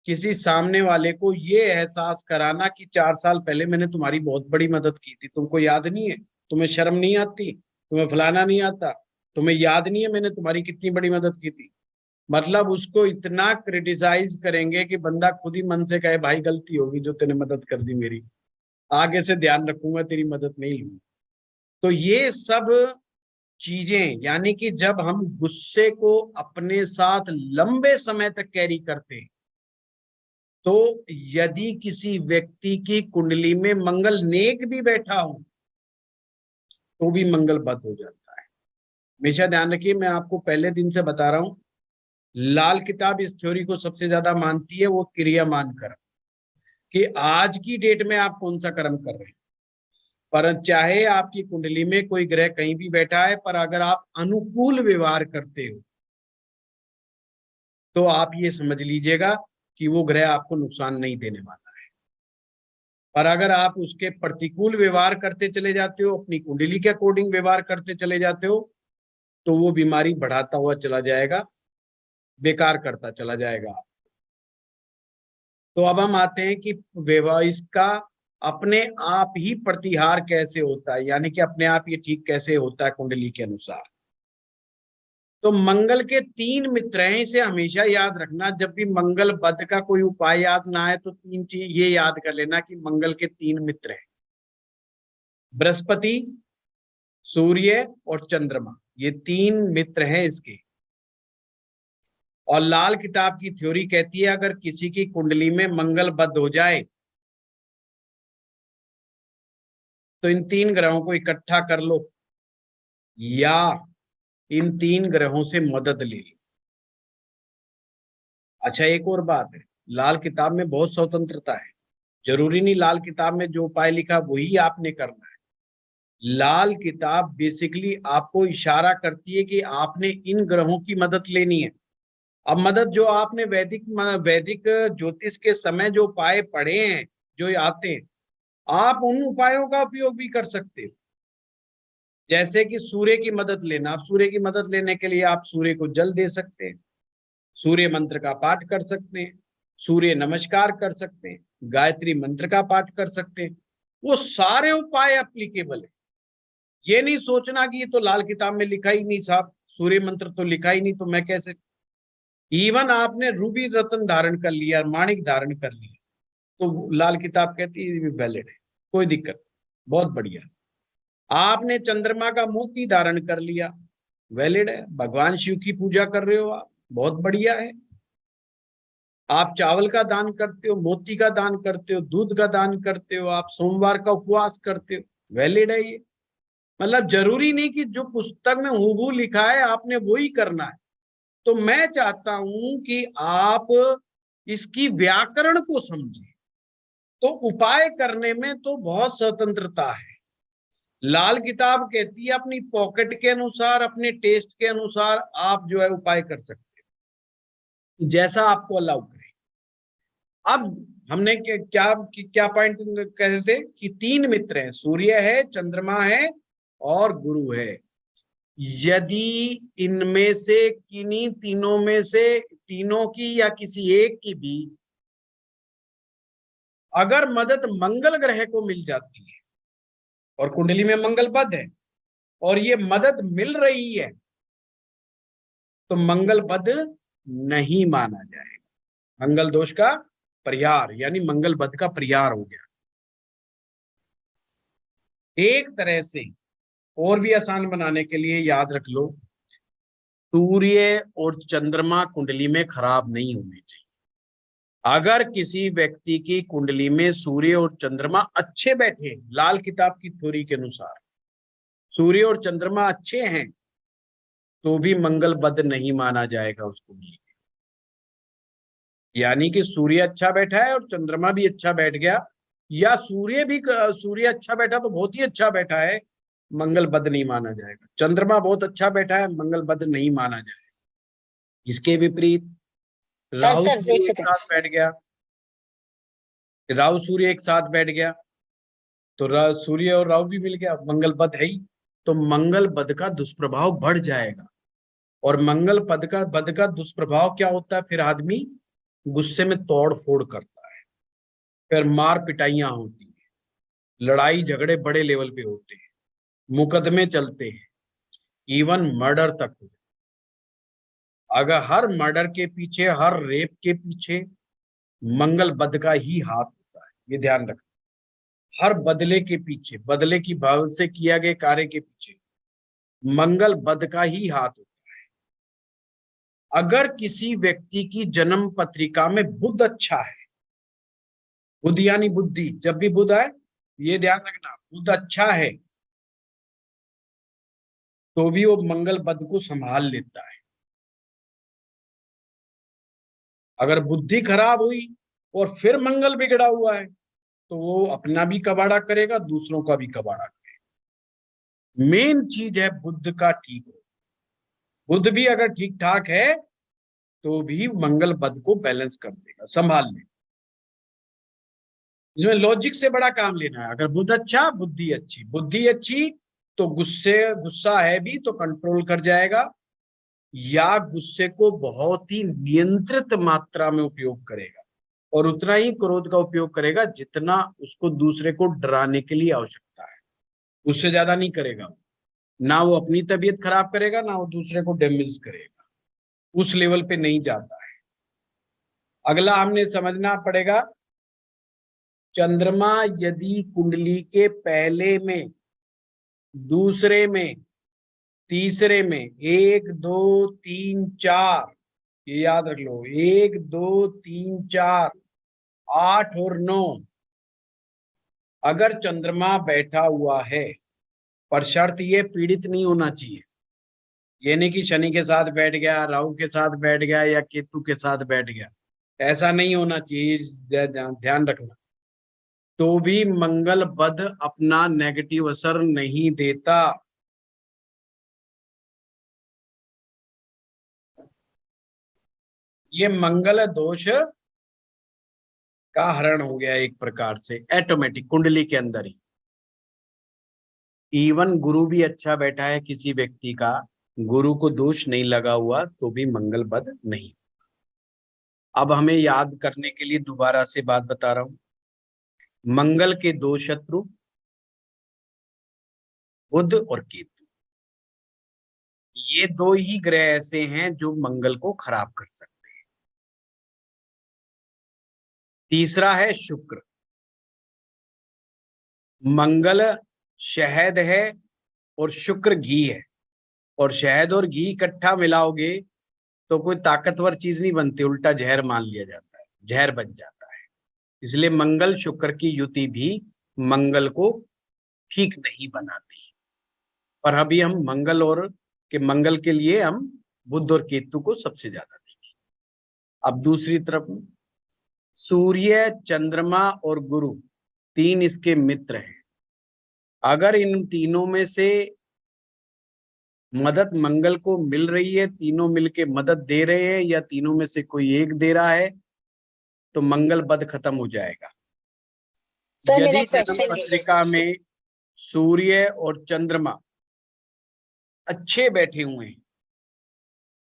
किसी सामने वाले को ये एहसास कराना कि 4 साल पहले मैंने तुम्हारी बहुत बड़ी मदद की थी, तुमको याद नहीं है, तुम्हें शर्म नहीं आती, तुम्हें फलाना नहीं आता, तुम्हें याद नहीं है मैंने तुम्हारी कितनी बड़ी मदद की थी। मतलब उसको इतना क्रिटिसाइज करेंगे कि बंदा खुद ही मन से कहे भाई गलती होगी जो तेने मदद कर दी मेरी, आगे से ध्यान रखूंगा, तेरी मदद नहीं लूंगा। तो ये सब चीजें, यानी कि जब हम गुस्से को अपने साथ लंबे समय तक कैरी करते हैं, तो यदि किसी व्यक्ति की कुंडली में मंगल नेक भी बैठा हो, तो भी मंगल बद हो जाता है। हमेशा ध्यान रखिए, मैं आपको पहले दिन से बता रहा हूं, लाल किताब इस थ्योरी को सबसे ज्यादा मानती है, वो क्रियामान कर्म, कि आज की डेट में आप कौन सा कर्म कर रहे हैं। पर चाहे आपकी कुंडली में कोई ग्रह कहीं भी बैठा है, पर अगर आप अनुकूल व्यवहार करते हो, तो आप ये समझ लीजिएगा कि वो ग्रह आपको नुकसान नहीं देने वाला है। पर अगर आप उसके प्रतिकूल व्यवहार करते चले जाते हो, अपनी कुंडली के अकॉर्डिंग व्यवहार करते चले जाते हो, तो वो बीमारी बढ़ाता हुआ चला जाएगा, बेकार करता चला जाएगा। तो अब हम आते हैं कि व्यवहार इसका अपने आप ही प्रतिहार कैसे होता है, यानी कि अपने आप ये ठीक कैसे होता है कुंडली के अनुसार। तो मंगल के 3 मित्र हैं, इसे हमेशा याद रखना। जब भी मंगल बद का कोई उपाय याद ना आए, तो 3 चीज ये याद कर लेना कि मंगल के 3 मित्र हैं, बृहस्पति, सूर्य और चंद्रमा, ये 3 मित्र हैं इसके। और लाल किताब की थ्योरी कहती है, अगर किसी की कुंडली में मंगल बद हो जाए, तो इन 3 ग्रहों को इकट्ठा कर लो या इन 3 ग्रहों से मदद ले लो। अच्छा, एक और बात है, लाल किताब में बहुत स्वतंत्रता है, जरूरी नहीं लाल किताब में जो उपाय लिखा वही आपने करना है। लाल किताब बेसिकली आपको इशारा करती है कि आपने इन ग्रहों की मदद लेनी है। अब मदद जो आपने वैदिक ज्योतिष के समय जो उपाय पढ़े हैं, जो आते हैं, आप उन उपायों का उपयोग भी कर सकते हो। जैसे कि सूर्य की मदद लेना, आप सूर्य की मदद लेने के लिए आप सूर्य को जल दे सकते हैं, सूर्य मंत्र का पाठ कर सकते हैं, सूर्य नमस्कार कर सकते हैं, गायत्री मंत्र का पाठ कर सकते हैं। वो सारे उपाय एप्लीकेबल है। ये नहीं सोचना कि ये तो लाल किताब में लिखा ही नहीं साहब, सूर्य मंत्र तो लिखा ही नहीं, तो मैं कैसे। इवन आपने रूबी रत्न धारण कर लिया, माणिक धारण कर लिया, तो लाल किताब कहती है वैलिड है, कोई दिक्कत, बहुत बढ़िया। आपने चंद्रमा का मोती धारण कर लिया, वैलिड है, भगवान शिव की पूजा कर रहे हो आप, बहुत बढ़िया है। आप चावल का दान करते हो, मोती का दान करते हो, दूध का दान करते हो, आप सोमवार का उपवास करते हो, वैलिड है ये। मतलब जरूरी नहीं कि जो पुस्तक में हूबहू लिखा है आपने वो ही करना है। तो मैं चाहता हूं कि आप इसकी व्याकरण को समझें। तो उपाय करने में तो बहुत स्वतंत्रता है। लाल किताब कहती है अपनी पॉकेट के अनुसार, अपने टेस्ट के अनुसार आप जो है उपाय कर सकते हो, जैसा आपको अलाउ करे। अब हमने क्या क्या पॉइंट कह रहे थे कि 3 मित्र हैं, सूर्य है, चंद्रमा है और गुरु है। यदि इनमें से किन्हीं तीनों में से तीनों की या किसी एक की भी अगर मदद मंगल ग्रह को मिल जाती है और कुंडली में मंगल बद है और ये मदद मिल रही है तो मंगल बद नहीं माना जाएगा। मंगल दोष का परिहार यानी मंगल बद का परिहार हो गया। एक तरह से और भी आसान बनाने के लिए याद रख लो, सूर्य और चंद्रमा कुंडली में खराब नहीं होने चाहिए। अगर किसी व्यक्ति की कुंडली में सूर्य और चंद्रमा अच्छे बैठे, लाल किताब की थ्योरी के अनुसार सूर्य और चंद्रमा अच्छे हैं, तो भी मंगल बद नहीं माना जाएगा उस कुंडली। यानी कि सूर्य अच्छा बैठा है और चंद्रमा भी अच्छा बैठ गया, या सूर्य अच्छा बैठा तो बहुत ही अच्छा बैठा है, मंगल बद नहीं माना जाएगा। चंद्रमा बहुत अच्छा बैठा है, मंगल बद नहीं माना जाएगा। इसके विपरीत राहु सर सूर्य एक एक सेकंड। साथ बैठ गया, राहु सूर्य एक साथ बैठ गया तो सूर्य और राहु भी मिल गया, मंगल बद है ही, तो मंगल बद का दुष्प्रभाव बढ़ जाएगा। और मंगल बद का दुष्प्रभाव क्या होता है, फिर आदमी गुस्से में तोड़ फोड़ करता है, फिर मार पिटाइयां होती है, लड़ाई झगड़े बड़े लेवल पे होते हैं, मुकदमे चलते हैं, इवन मर्डर तक हो। अगर हर मर्डर के पीछे, हर रेप के पीछे मंगल बद का ही हाथ होता है, ये ध्यान रखना। हर बदले के पीछे, बदले की भाव से किया गए कार्य के पीछे मंगल बद का ही हाथ होता है। अगर किसी व्यक्ति की जन्म पत्रिका में बुध अच्छा है, बुध यानी बुद्धि, जब भी बुध आए ये ध्यान रखना, बुध अच्छा है तो भी वो मंगल बद को संभाल लेता है। अगर बुद्धि खराब हुई और फिर मंगल बिगड़ा हुआ है तो वो अपना भी कबाड़ा करेगा, दूसरों का भी कबाड़ा करेगा। मेन चीज है बुद्ध का ठीक हो। बुद्ध भी अगर ठीक ठाक है तो भी मंगल बद को बैलेंस कर देगा, संभाल लेगा। इसमें लॉजिक से बड़ा काम लेना है। अगर बुद्ध अच्छा, बुद्धि अच्छी, बुद्धि अच्छी तो गुस्सा है भी तो कंट्रोल कर जाएगा, या गुस्से को बहुत ही नियंत्रित मात्रा में उपयोग करेगा और उतना ही क्रोध का उपयोग करेगा जितना उसको दूसरे को डराने के लिए आवश्यकता है, उससे ज्यादा नहीं करेगा। ना वो अपनी तबीयत खराब करेगा, ना वो दूसरे को डैमेज करेगा, उस लेवल पे नहीं जाता है। अगला हमने समझना पड़ेगा, चंद्रमा यदि कुंडली के पहले में, दूसरे में, तीसरे में, 1 2 3 4, ये याद रख लो, 1 2 3 4 8 और 9, अगर चंद्रमा बैठा हुआ है, पर शर्त ये पीड़ित नहीं होना चाहिए। ये नहीं कि शनि के साथ बैठ गया, राहु के साथ बैठ गया या केतु के साथ बैठ गया, ऐसा नहीं होना चाहिए, ध्यान रखना। तो भी मंगल बद अपना नेगेटिव असर नहीं देता। ये मंगल दोष का हरण हो गया एक प्रकार से ऑटोमेटिक कुंडली के अंदर ही। इवन गुरु भी अच्छा बैठा है किसी व्यक्ति का, गुरु को दोष नहीं लगा हुआ तो भी मंगल बद नहीं। अब हमें याद करने के लिए दोबारा से बात बता रहा हूं, मंगल के दो शत्रु बुध और केतु, ये दो ही ग्रह ऐसे हैं जो मंगल को खराब कर सकते हैं। तीसरा है शुक्र। मंगल शहद है और शुक्र घी है, और शहद और घी इकट्ठा मिलाओगे तो कोई ताकतवर चीज नहीं बनती, उल्टा जहर मान लिया जाता है, जहर बन जाता है। इसलिए मंगल शुक्र की युति भी मंगल को ठीक नहीं बनाती। पर अभी हम मंगल के लिए हम बुध और केतु को सबसे ज्यादा देंगे। अब दूसरी तरफ सूर्य, चंद्रमा और गुरु, तीन इसके मित्र हैं। अगर इन तीनों में से मदद मंगल को मिल रही है, तीनों मिलके मदद दे रहे हैं, या तीनों में से कोई एक दे रहा है, तो मंगल बद खत्म हो जाएगा। सर मेरा यदि जन्म क्वेश्चन, पत्रिका में सूर्य और चंद्रमा अच्छे बैठे हुए हैं,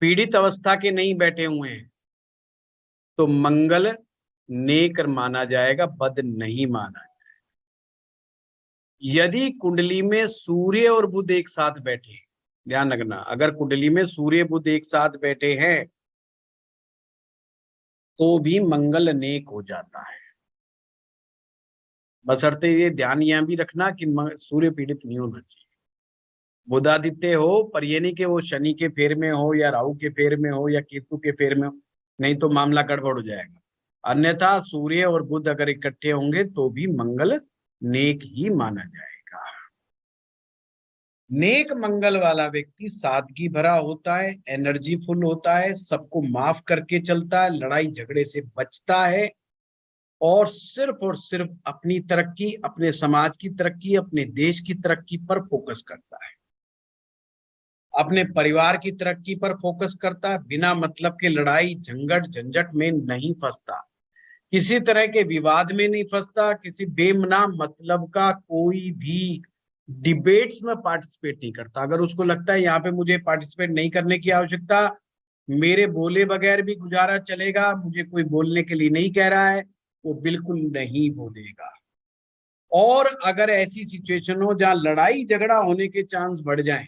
पीड़ित अवस्था के नहीं बैठे हुए हैं, तो मंगल नेक माना जाएगा, बद नहीं माना जाएगा। यदि कुंडली में सूर्य और बुध एक साथ बैठे, ध्यान रखना, अगर कुंडली में सूर्य बुध एक साथ बैठे हैं तो भी मंगल नेक हो जाता है। बशर्ते ये ध्यान यहां भी रखना कि सूर्य पीड़ित नहीं होना चाहिए। बुधादित्य हो, पर ये नहीं कि वो शनि के फेर में हो या राहु के फेर में हो या केतु के फेर में हो, नहीं तो मामला गड़बड़ हो जाएगा। अन्यथा सूर्य और बुध अगर इकट्ठे होंगे तो भी मंगल नेक ही माना जाएगा। नेक मंगल वाला व्यक्ति सादगी भरा होता है, एनर्जी फुल होता है, सबको माफ करके चलता है, लड़ाई झगड़े से बचता है और सिर्फ अपनी तरक्की, अपने समाज की तरक्की, अपने देश की तरक्की पर फोकस करता है, अपने परिवार की तरक्की पर फोकस करता है, बिना मतलब के लड़ाई झंझट झंझट में नहीं फंसता, किसी तरह के विवाद में नहीं फंसता, किसी बेमना मतलब का कोई भी डिबेट्स में पार्टिसिपेट नहीं करता। अगर उसको लगता है यहाँ पे मुझे पार्टिसिपेट नहीं करने की आवश्यकता, मेरे बोले बगैर भी गुजारा चलेगा, मुझे कोई बोलने के लिए नहीं कह रहा है, वो बिल्कुल नहीं बोलेगा। और अगर ऐसी सिचुएशन हो जहां लड़ाई झगड़ा होने के चांस बढ़ जाएं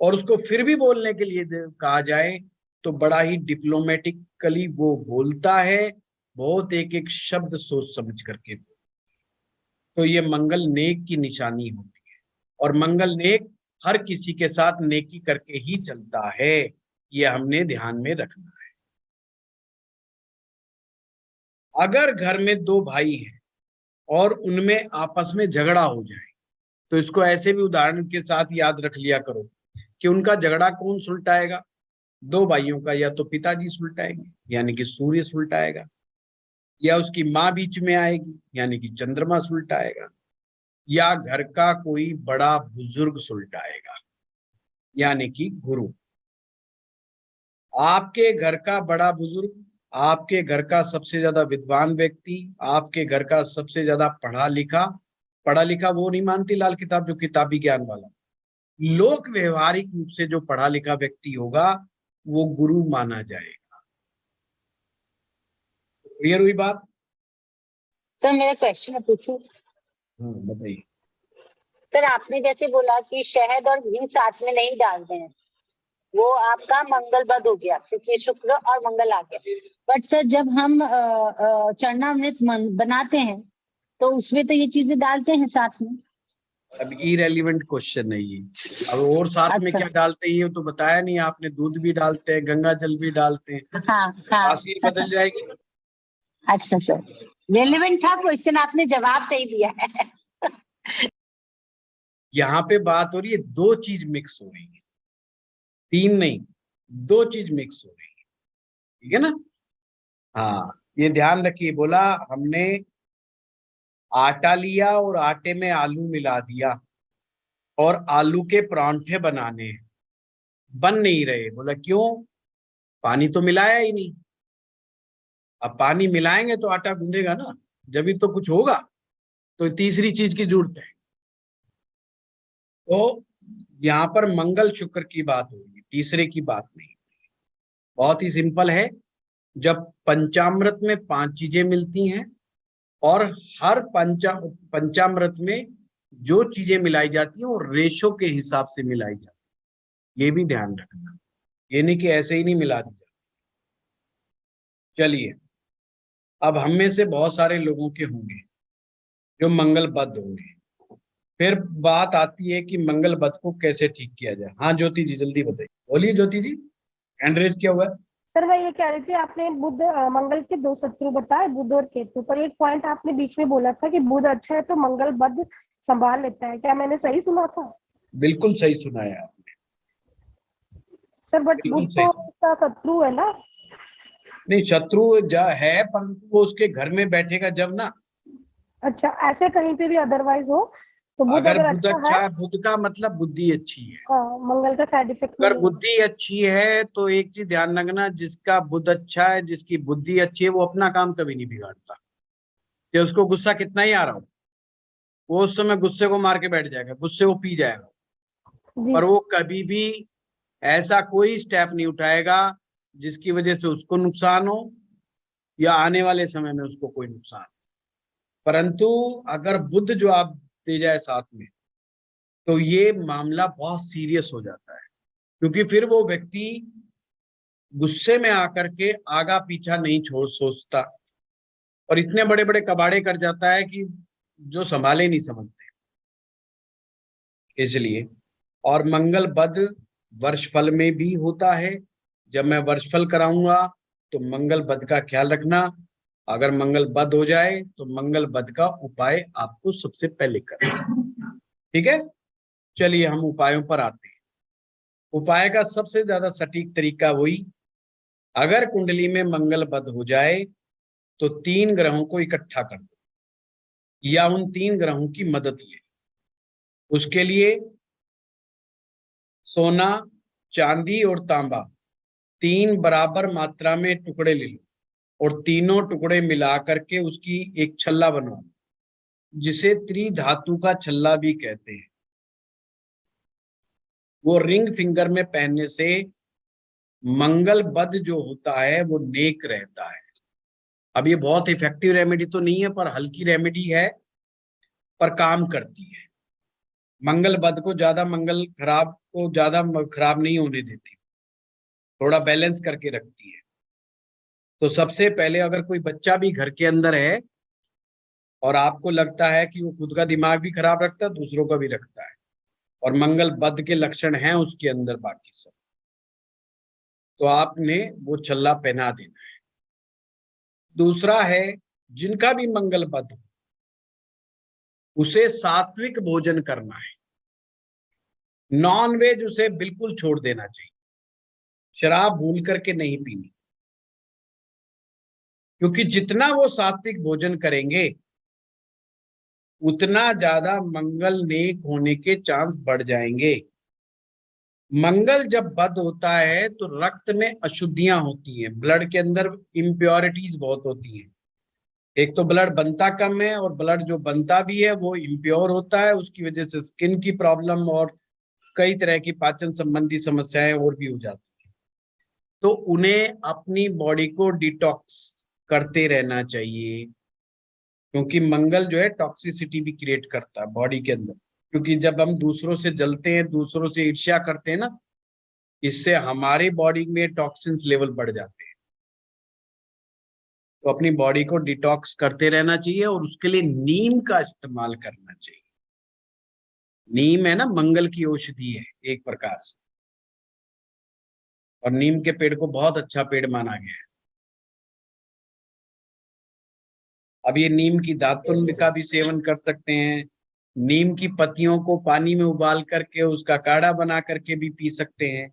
और उसको फिर भी बोलने के लिए कहा जाए तो बड़ा ही डिप्लोमेटिकली वो बोलता है, बहुत एक एक शब्द सोच समझ करके। तो ये मंगल नेक की निशानी होती है और मंगल नेक हर किसी के साथ नेकी करके ही चलता है, ये हमने ध्यान में रखना है। अगर घर में दो भाई हैं और उनमें आपस में झगड़ा हो जाए तो इसको ऐसे भी उदाहरण के साथ याद रख लिया करो कि उनका झगड़ा कौन सुलटाएगा। दो भाइयों का या तो पिताजी सुलटाएंगे यानी कि सूर्य सुलटाएगा, या उसकी माँ बीच में आएगी यानी कि चंद्रमा सुलटाएगा, या घर का कोई बड़ा बुजुर्ग सुलटाएगा यानी कि गुरु। आपके घर का बड़ा बुजुर्ग, आपके घर का सबसे ज्यादा विद्वान व्यक्ति, आपके घर का सबसे ज्यादा पढ़ा लिखा वो नहीं मानती लाल किताब, जो किताबी ज्ञान वाला, लोक व्यवहारिक रूप से जो पढ़ा लिखा व्यक्ति होगा वो गुरु माना जाएगा। क्लियर हुई बात? सर मेरा क्वेश्चन पूछूं? बताइए। सर आपने जैसे बोला कि शहद और घी साथ में नहीं डालते हैं, वो आपका मंगल बद हो गया क्योंकि शुक्र और मंगल आ गया। बट सर जब हम चरणामृत बनाते हैं तो उसमें तो ये चीजें डालते हैं साथ में। अब इरेलीवेंट क्वेश्चन है ये। अब और साथ में क्या डालते हैं ये तो बताया नहीं आपने। दूध भी डालते हैं, गंगा जल भी डालते हैं। हाँ तासीर बदल जाएगी। अच्छा सर, रेलेवेंट था क्वेश्चन, आपने जवाब सही दिया है। यहाँ पे बात हो रही है, दो चीज मिक्स हो रही है, तीन नहीं, दो चीज मिक्स हो रही है, ठीक है ना। हाँ ये ध्यान रखिए। बोला हमने आटा लिया और आटे में आलू मिला दिया और आलू के परांठे बनाने हैं, बन नहीं रहे। बोला क्यों? पानी तो मिलाया ही नहीं। अब पानी मिलाएंगे तो आटा गूंदेगा ना, जब भी तो कुछ होगा। तो तीसरी चीज की जरूरत है। तो यहाँ पर मंगल शुक्र की बात होगी, तीसरे की बात नहीं। बहुत ही सिंपल है। जब पंचामृत में 5 चीजें मिलती हैं और हर पंचामृत में जो चीजें मिलाई जाती हैं वो रेशो के हिसाब से मिलाई जाती है, ये भी ध्यान रखना। ये नहीं कि ऐसे ही नहीं मिला दी जाती। चलिए, अब हम में से बहुत सारे लोगों के होंगे जो मंगलबद्ध होंगे। फिर बात आती है कि मंगलबद्ध को कैसे ठीक किया जाए। हाँ ज्योति जी जल्दी बताइए। बोलिए ज्योति जी, हैंड रेज किया हुआ है। सर मैं ये कह रही थी, आपने बुध मंगल के 2 शत्रु बताए, बुध और केतु, पर एक पॉइंट आपने बीच में बोला था कि बुध अच्छा है तो मंगल बद संभाल लेता है, क्या मैंने सही सुना था? बिल्कुल सही सुना है आपने सर बट बुध तो उसका शत्रु है ना। नहीं, शत्रु है परंतु वो उसके घर में बैठेगा जब ना। अच्छा, ऐसे कहीं पे भी अदरवाइज हो तो बुध अगर अगर बुध अच्छा है, बुध का मतलब बुद्धि अच्छी है। मंगल का साइड इफेक्ट अगर बुद्धि अच्छी है तो एक चीज ध्यान रखना, जिसका बुध अच्छा है, जिसकी बुद्धि अच्छी है, वो अपना काम कभी नहीं बिगाड़ता। कि उसको गुस्सा कितना ही आ रहा हो, वो उस समय गुस्से को मार के बैठ जाएगा, गुस्से को पी जाएगा, पर वो कभी भी ऐसा कोई स्टेप नहीं उठाएगा जिसकी वजह से उसको नुकसान हो या आने वाले समय में उसको कोई नुकसान। परंतु अगर बुध जो आप दे जाए साथ में, तो ये मामला बहुत सीरियस हो जाता है, क्योंकि फिर वो व्यक्ति गुस्से में आकर के आगा पीछा नहीं छोड़ सोचता और इतने बड़े बड़े कबाड़े कर जाता है कि जो संभाले नहीं समझते। इसलिए, और मंगल बद वर्षफल में भी होता है। जब मैं वर्षफल कराऊंगा तो मंगल बद का ख्याल रखना। अगर मंगल बद हो जाए तो मंगल बद का उपाय आपको सबसे पहले करना। ठीक है, चलिए हम उपायों पर आते हैं। उपाय का सबसे ज्यादा सटीक तरीका वही, अगर कुंडली में मंगल बद हो जाए तो 3 ग्रहों को इकट्ठा कर दो या उन 3 ग्रहों की मदद ले। उसके लिए सोना, चांदी और तांबा 3 बराबर मात्रा में टुकड़े ले लो और तीनों टुकड़े मिला करके उसकी एक छल्ला बनवाओ, जिसे त्रिधातु का छल्ला भी कहते हैं। वो रिंग फिंगर में पहनने से मंगल बद जो होता है वो नेक रहता है। अब ये बहुत इफेक्टिव रेमेडी तो नहीं है, पर हल्की रेमेडी है, पर काम करती है। मंगल बद को ज्यादा खराब नहीं होने देती, थोड़ा बैलेंस करके रखती है। तो सबसे पहले, अगर कोई बच्चा भी घर के अंदर है और आपको लगता है कि वो खुद का दिमाग भी खराब रखता है, दूसरों का भी रखता है, और मंगल बद के लक्षण हैं उसके अंदर बाकी सब, तो आपने वो छल्ला पहना देना है। दूसरा है, जिनका भी मंगल बद हो उसे सात्विक भोजन करना है। नॉन वेज उसे बिल्कुल छोड़ देना चाहिए, शराब भूल करके नहीं पीनी, क्योंकि जितना वो सात्विक भोजन करेंगे उतना ज्यादा मंगल नेक होने के चांस बढ़ जाएंगे। मंगल जब बद होता है तो रक्त में अशुद्धियां होती हैं, ब्लड के अंदर इम्प्योरिटीज बहुत होती हैं। एक तो ब्लड बनता कम है, और ब्लड जो बनता भी है वो इम्प्योर होता है, उसकी वजह से स्किन की प्रॉब्लम और कई तरह की पाचन संबंधी समस्याएं और भी हो जाती हैं। तो उन्हें अपनी बॉडी को डिटॉक्स करते रहना चाहिए, क्योंकि मंगल जो है टॉक्सिसिटी भी क्रिएट करता है बॉडी के अंदर। क्योंकि जब हम दूसरों से जलते हैं, दूसरों से ईर्ष्या करते हैं ना, इससे हमारी बॉडी में टॉक्सिन्स लेवल बढ़ जाते हैं। तो अपनी बॉडी को डिटॉक्स करते रहना चाहिए, और उसके लिए नीम का इस्तेमाल करना चाहिए। नीम है ना, मंगल की औषधि है एक प्रकार से, और नीम के पेड़ को बहुत अच्छा पेड़ माना गया है। अब ये नीम की दातुन का भी सेवन कर सकते हैं, नीम की पत्तियों को पानी में उबाल करके उसका काढ़ा बना करके भी पी सकते हैं,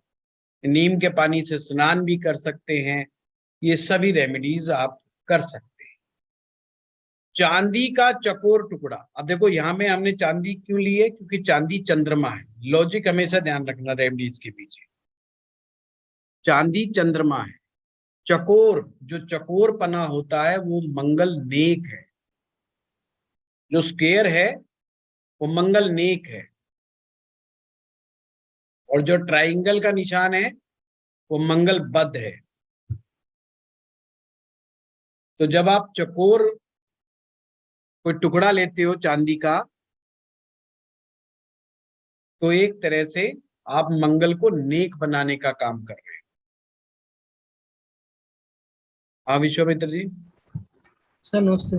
नीम के पानी से स्नान भी कर सकते हैं। ये सभी रेमेडीज आप कर सकते हैं। चांदी का चकोर टुकड़ा, अब देखो यहाँ में हमने चांदी क्यों ली है, क्योंकि चांदी चंद्रमा है। लॉजिक हमेशा ध्यान रखना रेमेडीज के पीछे, चांदी चंद्रमा है। चकोर, जो चकोर पना होता है वो मंगल नेक है, जो स्क्वायर है वो मंगल नेक है, और जो ट्रायंगल का निशान है वो मंगल बद है। तो जब आप चकोर कोई टुकड़ा लेते हो चांदी का, तो एक तरह से आप मंगल को नेक बनाने का काम कर रहे हैं। हाँ विश्वामित्र जी। सर नमस्ते।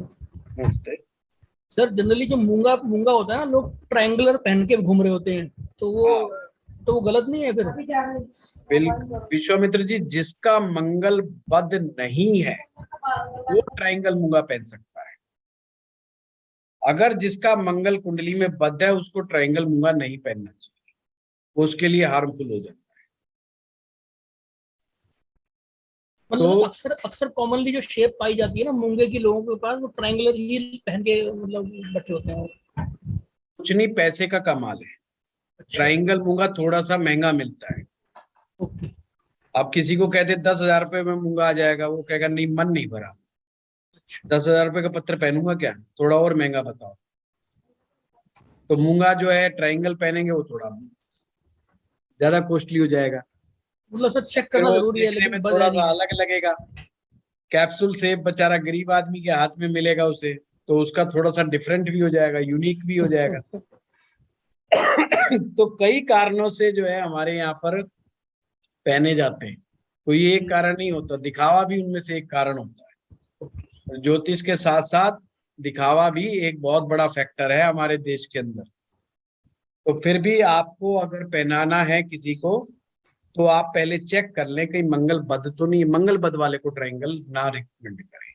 नमस्ते। सर जनरली जो मूंगा मूंगा होता है ना, लोग ट्रायंगुलर पहन के घूम रहे होते हैं, तो वो गलत नहीं है फिर? बिल्कुल विश्वामित्र जी, जिसका मंगल बद नहीं है वो ट्रायंगल मूंगा पहन सकता है। अगर जिसका मंगल कुंडली में बद है उसको ट्रायंगल मूंगा नहीं पहनना चाहिए, वो उसके लिए हार्मफुल हो जाता है। मतलब तो अक्सर कॉमनली जो शेप पाई जाती है ना मूंगे की, लोगों के पास वो ट्रायंगुलर ही पहन के मतलब बैठे होते हैं। कुछ नहीं, पैसे का कमाल है। अच्छा, ट्रायंगल मूंगा थोड़ा सा महंगा मिलता है। ओके। आप किसी को कहते 10,000 रुपए में मूंगा आ जाएगा, वो कहेगा नहीं, मन नहीं भरा, 10,000 रुपए का पत्थर पहनूंगा क्या, थोड़ा और महंगा बताओ। तो मूंगा जो है ट्रायंगल पहनेंगे वो थोड़ा ज्यादा कॉस्टली हो जाएगा, मतलब सर चेक फिर करना वो जरूरी है, देखने लेकिन में बद थोड़ा है सा नहीं। अलग लगेगा। कैप्सूल सेब बेचारा गरीब आदमी के हाथ में मिलेगा उसे, तो उसका थोड़ा सा डिफरेंट भी हो जाएगा, यूनिक भी हो जाएगा। तो कई कारणों से जो है हमारे यहाँ पर पहने जाते हैं, कोई एक कारण नहीं होता, दिखावा भी उनमें से एक कारण होता है। ज्योतिष के साथ साथ दिखावा भी एक बहुत बड़ा फैक्टर है हमारे देश के अंदर। तो फिर भी आपको अगर पहनाना है किसी को, तो आप पहले चेक कर लें कहीं मंगल बद तो नहीं। मंगल बद वाले को ट्रायंगल ना रिकमेंड करें।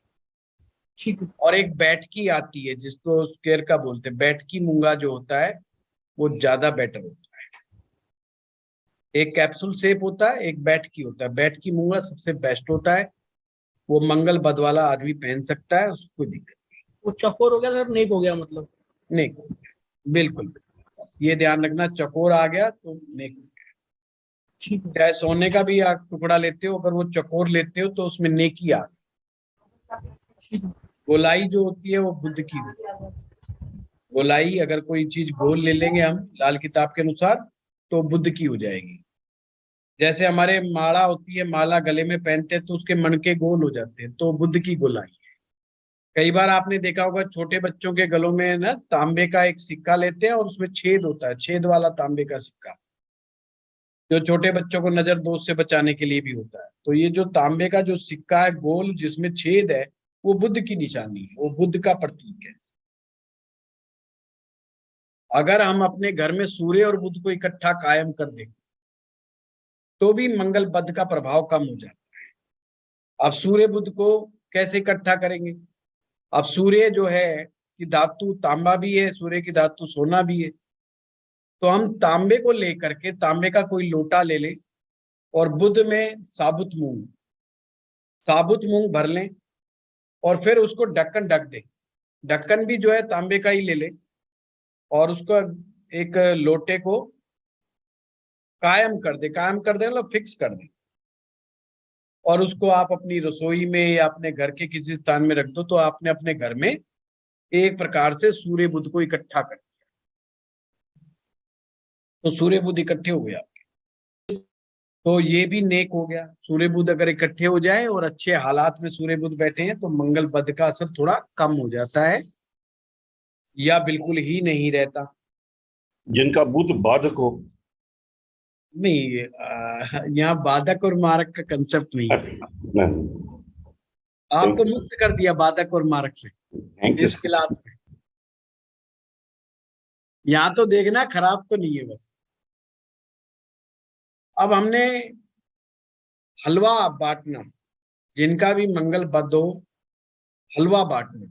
ठीक है। और एक बैठकी आती है जिसको स्क्वायर का बोलते हैं, बैठकी मूंगा जो होता है वो ज्यादा बेटर होता है। एक कैप्सूल शेप होता है, एक बैठकी होता है। बैठकी मूंगा सबसे बेस्ट होता है, वो मंगल बद वाला आदमी पहन सकता है, उसको कोई दिक्कत वो चकोर हो गया सर, नेक हो गया मतलब? नहीं। बिल्कुल, ये ध्यान रखना, चकोर आ गया तो नेक। ठीक है। चाहे सोने का भी आप टुकड़ा लेते हो, अगर वो चकोर लेते हो तो उसमें नेकी आ गई। गोलाई जो होती है वो बुद्ध की होती है। गोलाई अगर कोई चीज गोल ले लेंगे हम लाल किताब के अनुसार तो बुद्ध की हो जाएगी। जैसे हमारे माला होती है, माला गले में पहनते हैं तो उसके मणके गोल हो जाते हैं, तो बुद्ध की गोलाई है। कई बार आपने देखा होगा छोटे बच्चों के गलों में ना तांबे का एक सिक्का लेते हैं और उसमें छेद होता है, छेद वाला तांबे का सिक्का, जो छोटे बच्चों को नजर दोष से बचाने के लिए भी होता है। तो ये जो तांबे का जो सिक्का है गोल जिसमें छेद है, वो बुद्ध की निशानी है, वो बुद्ध का प्रतीक है। अगर हम अपने घर में सूर्य और बुध को इकट्ठा कायम कर दें तो भी मंगल बद का प्रभाव कम हो जाता है। अब सूर्य बुध को कैसे इकट्ठा करेंगे? अब सूर्य जो है कि धातु तांबा भी है, सूर्य की धातु सोना भी है। तो हम तांबे को लेकर के, तांबे का कोई लोटा ले लें और बुध में साबुत मूंग भर लें और फिर उसको ढक्कन ढक दें। ढक्कन भी जो है तांबे का ही ले लें और उसको एक लोटे को कायम कर दे मतलब फिक्स कर दे, और उसको आप अपनी रसोई में या अपने घर के किसी स्थान में रख दो। तो आपने अपने घर में एक प्रकार से सूर्य बुध को इकट्ठा कर दिया। तो सूर्य बुध इकट्ठे हो गए आपके, तो ये भी नेक हो गया। सूर्य बुध अगर इकट्ठे हो जाए और अच्छे हालात में सूर्य बुध बैठे हैं तो मंगल बद का असर थोड़ा कम हो जाता है या बिल्कुल ही नहीं रहता। जिनका बुध बाधक हो? नहीं, यहाँ बाधक और मारक का कंसेप्ट नहीं है। नहीं। आपको मुक्त कर दिया बाधक और मारक से थैंक यू इस क्लास में। यहाँ तो देखना खराब तो नहीं है बस। अब हमने हलवा बांटना, जिनका भी मंगल बद हो, हलवा बांटना।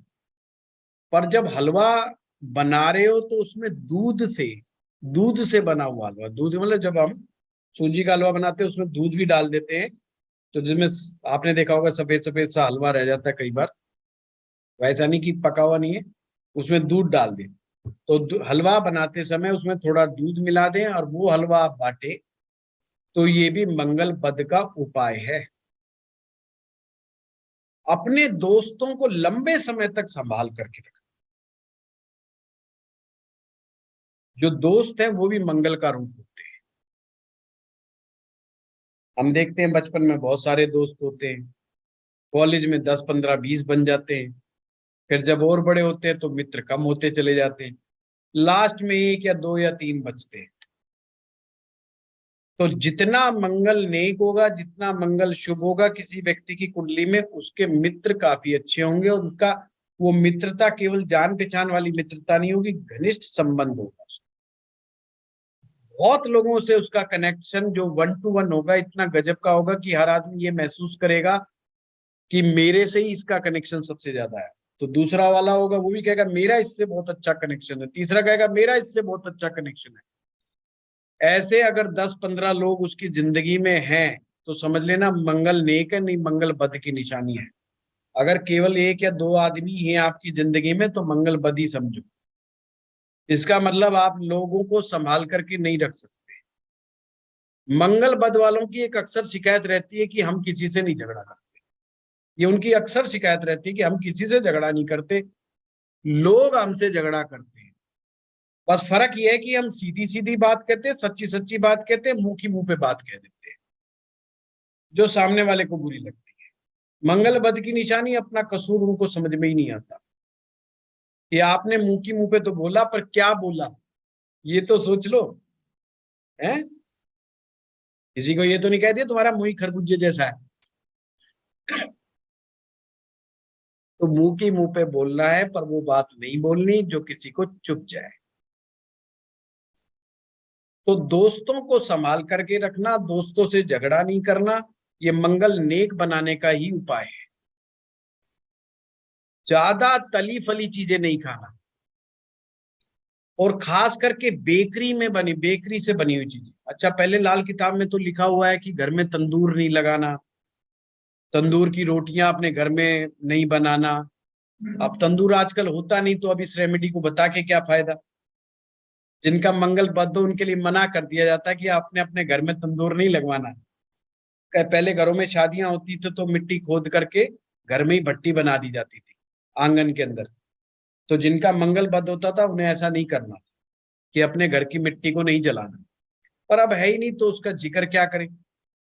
पर जब हलवा बना रहे हो तो उसमें दूध से बना हुआ हलवा, दूध मतलब जब हम सूजी का हलवा बनाते हैं उसमें दूध भी डाल देते हैं, तो जिसमें आपने देखा होगा सफेद सफेद सा हलवा रह जाता है कई बार। वैसा नहीं कि पका हुआ नहीं है, उसमें दूध डाल दें। तो हलवा बनाते समय उसमें थोड़ा दूध मिला दें और वो हलवा आप बांटे, तो ये भी मंगल बद का उपाय है। अपने दोस्तों को लंबे समय तक संभाल करके रखें। जो दोस्त हैं वो भी मंगल का रूप होते हैं। हम देखते हैं बचपन में बहुत सारे दोस्त होते हैं, कॉलेज में 10, 15, 20 बन जाते हैं, फिर जब और बड़े होते हैं तो मित्र कम होते चले जाते हैं, लास्ट में 1 या 2 या 3 बचते हैं। तो जितना मंगल नेक होगा, जितना मंगल शुभ होगा किसी व्यक्ति की कुंडली में, उसके मित्र काफी अच्छे होंगे और उसका वो मित्रता केवल जान पहचान वाली मित्रता नहीं होगी, घनिष्ठ संबंध होगा। बहुत लोगों से उसका कनेक्शन जो 1 to 1 होगा, इतना गजब का होगा कि हर आदमी ये महसूस करेगा कि मेरे से ही इसका कनेक्शन सबसे ज्यादा है। तो दूसरा वाला होगा वो भी कहेगा मेरा इससे बहुत अच्छा कनेक्शन है, तीसरा कहेगा मेरा इससे बहुत अच्छा कनेक्शन है। ऐसे अगर 10-15 लोग उसकी जिंदगी में हैं तो समझ लेना मंगल नेक है, नहीं मंगल बद की निशानी है। अगर केवल 1 या 2 आदमी हैं आपकी जिंदगी में तो मंगल बद ही समझो। इसका मतलब आप लोगों को संभाल करके नहीं रख सकते। मंगल बद वालों की एक अक्सर शिकायत रहती है कि हम किसी से नहीं झगड़ा करते। ये उनकी अक्सर शिकायत रहती है कि हम किसी से झगड़ा नहीं करते, लोग हमसे झगड़ा करते हैं। बस फर्क ये है कि हम सीधी सीधी बात कहते हैं, सच्ची सच्ची बात कहते हैं, मुंह की मुंह पे बात कह देते हैं जो सामने वाले को बुरी लगती है। मंगल बद की निशानी अपना कसूर उनको समझ में ही नहीं आता कि आपने मुंह की मुंह पे तो बोला, पर क्या बोला ये तो सोच लो। हैं, किसी को ये तो नहीं कह दिया तुम्हारा मुंह ही खरबूजे जैसा है। तो मुंह की मुंह पे बोलना है, पर वो बात नहीं बोलनी जो किसी को चुभ जाए। तो दोस्तों को संभाल करके रखना, दोस्तों से झगड़ा नहीं करना, ये मंगल नेक बनाने का ही उपाय है। ज्यादा तली फली चीजें नहीं खाना, और खास करके बेकरी से बनी हुई चीजें। अच्छा, पहले लाल किताब में तो लिखा हुआ है कि घर में तंदूर नहीं लगाना, तंदूर की रोटियां अपने घर में नहीं बनाना। अब तंदूर आजकल होता नहीं, तो अब इस रेमेडी को बता के क्या फायदा। जिनका मंगल बद हो उनके लिए मना कर दिया जाता है कि आपने अपने घर में तंदूर नहीं लगवाना। पहले घरों में शादियां होती थी तो मिट्टी खोद करके घर में ही भट्टी बना दी जाती थी आंगन के अंदर। तो जिनका मंगल बद होता था उन्हें ऐसा नहीं करना कि अपने घर की मिट्टी को नहीं जलाना। पर अब है ही नहीं, तो उसका जिक्र क्या करें।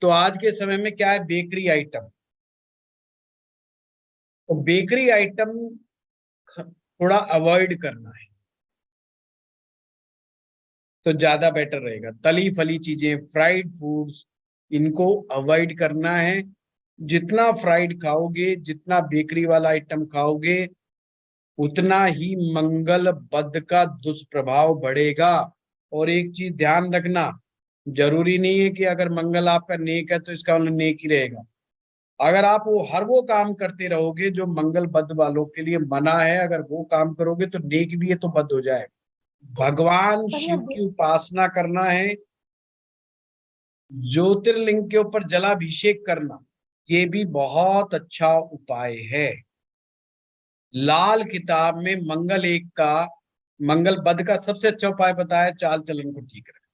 तो आज के समय में क्या है, बेकरी आइटम। तो बेकरी आइटम थोड़ा अवॉइड करना है तो ज्यादा बेटर रहेगा। तली फली चीजें, फ्राइड फूड्स, इनको अवॉइड करना है। जितना फ्राइड खाओगे, जितना बेकरी वाला आइटम खाओगे, उतना ही मंगल बद का दुष्प्रभाव बढ़ेगा। और एक चीज ध्यान रखना, जरूरी नहीं है कि अगर मंगल आपका नेक है तो इसका मतलब नेक ही रहेगा। अगर आप वो काम करते रहोगे जो मंगल बद वालों के लिए मना है, अगर वो काम करोगे तो नेक भी है तो बद हो जाएगा। भगवान सर शिव मैं की उपासना करना है, ज्योतिर्लिंग के ऊपर जलाभिषेक करना, ये भी बहुत अच्छा उपाय है। लाल किताब में मंगल बद का सबसे अच्छा उपाय बताया, चाल चलन को ठीक रखना,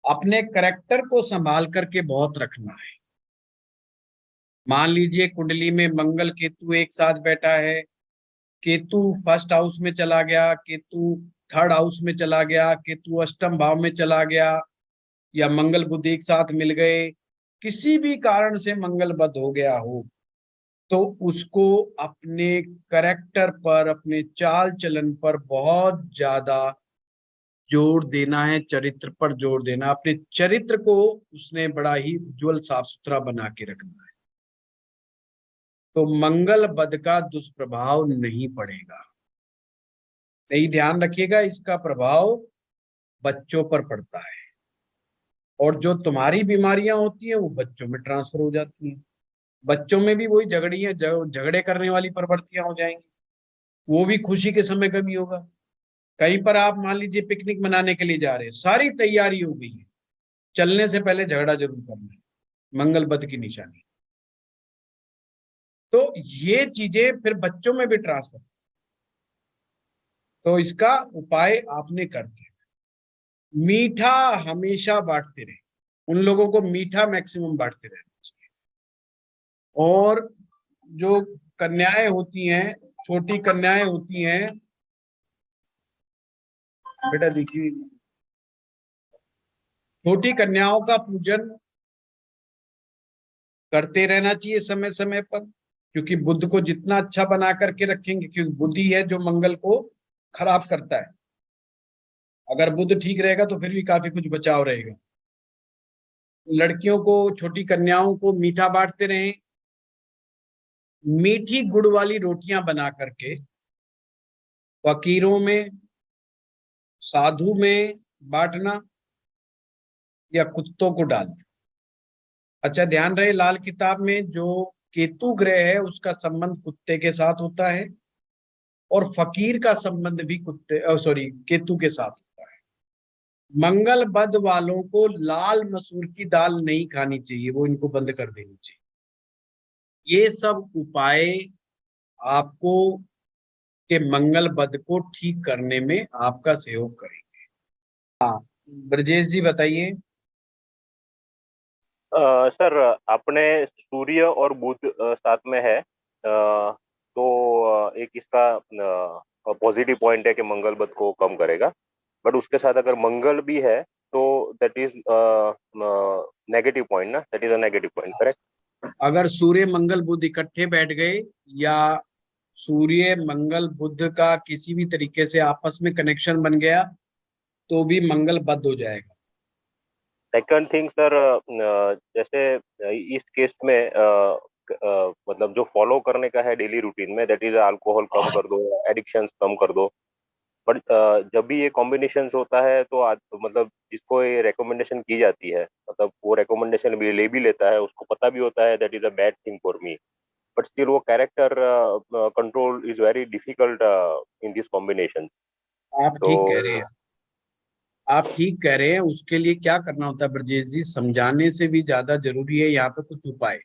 अपने करेक्टर को संभाल करके बहुत रखना है। मान लीजिए कुंडली में मंगल केतु एक साथ बैठा है, केतु फर्स्ट हाउस में चला गया, केतु थर्ड हाउस में चला गया, केतु अष्टम भाव में चला गया, या मंगल बुध एक साथ मिल गए, किसी भी कारण से मंगल बद हो गया हो, तो उसको अपने करेक्टर पर, अपने चाल चलन पर बहुत ज्यादा जोर देना है, चरित्र पर जोर देना। अपने चरित्र को उसने बड़ा ही उज्जवल साफ सुथरा बना के रखना है, तो मंगल बद का दुष्प्रभाव नहीं पड़ेगा। नहीं, ध्यान रखिएगा, इसका प्रभाव बच्चों पर पड़ता है, और जो तुम्हारी बीमारियां होती हैं वो बच्चों में ट्रांसफर हो जाती हैं। बच्चों में भी वही झगड़े करने वाली प्रवृत्तियां हो जाएंगी। वो भी खुशी के समय कभी होगा। कहीं पर आप मान लीजिए पिकनिक मनाने के लिए जा रहे हैं, सारी तैयारी हो गई है, चलने से पहले झगड़ा जरूर करना है, मंगल बद की निशानी। तो ये चीजें फिर बच्चों में भी ट्रांसफर। तो इसका उपाय आपने कर दिया। मीठा हमेशा बांटते रहे, उन लोगों को मीठा मैक्सिमम बांटते रहना चाहिए। और जो कन्याएं होती हैं, छोटी कन्याएं होती हैं, बेटा देखिए, छोटी कन्याओं का पूजन करते रहना चाहिए समय समय पर, क्योंकि बुध को जितना अच्छा बना करके रखेंगे, क्योंकि बुध ही है जो मंगल को खराब करता है। अगर बुध ठीक रहेगा तो फिर भी काफी कुछ बचाव रहेगा। लड़कियों को, छोटी कन्याओं को मीठा बांटते रहें, मीठी गुड़ वाली रोटियां बना करके फकीरों में, साधु में बांटना, या कुत्तों को डालना। अच्छा, ध्यान रहे, लाल किताब में जो केतु ग्रह है उसका संबंध कुत्ते के साथ होता है, और फकीर का संबंध भी केतु के साथ होता है। मंगल बद वालों को लाल मसूर की दाल नहीं खानी चाहिए, वो इनको बंद कर देनी चाहिए। ये सब उपाय आपको के मंगल बद को ठीक करने में आपका सहयोग करेंगे। हाँ, ब्रजेश जी बताइए। सर, आपने सूर्य और बुध साथ में है, तो एक इसका पॉजिटिव पॉइंट है कि मंगल बुध को कम करेगा। बट उसके साथ अगर मंगल भी है तो दैट इज नेगेटिव पॉइंट ना, that is a negative point, correct? अगर सूर्य मंगल बुध इकट्ठे बैठ गए या सूर्य मंगल बुध का किसी भी तरीके से आपस में कनेक्शन बन गया तो भी मंगल बद हो जाएगा। सेकंड थिंग सर, जैसे इस केस में मतलब जो फॉलो करने का है डेली रूटीन में, दैट इज अल्कोहल कम कर दो, एडिक्शंस कम कर दो। बट जब भी ये कॉम्बिनेशन होता है तो मतलब जिसको ये रिकमेंडेशन की जाती है, मतलब वो रिकमेंडेशन भी ले भी लेता है, उसको पता भी होता है that is a bad thing for me, but still वो character control is very difficult in this combination. आप तो ठीक कह रहे हैं, आप ठीक कह रहे हैं। उसके लिए क्या करना होता है ब्रजेश जी, समझाने से भी ज्यादा जरूरी है यहाँ पे कुछ उपाय।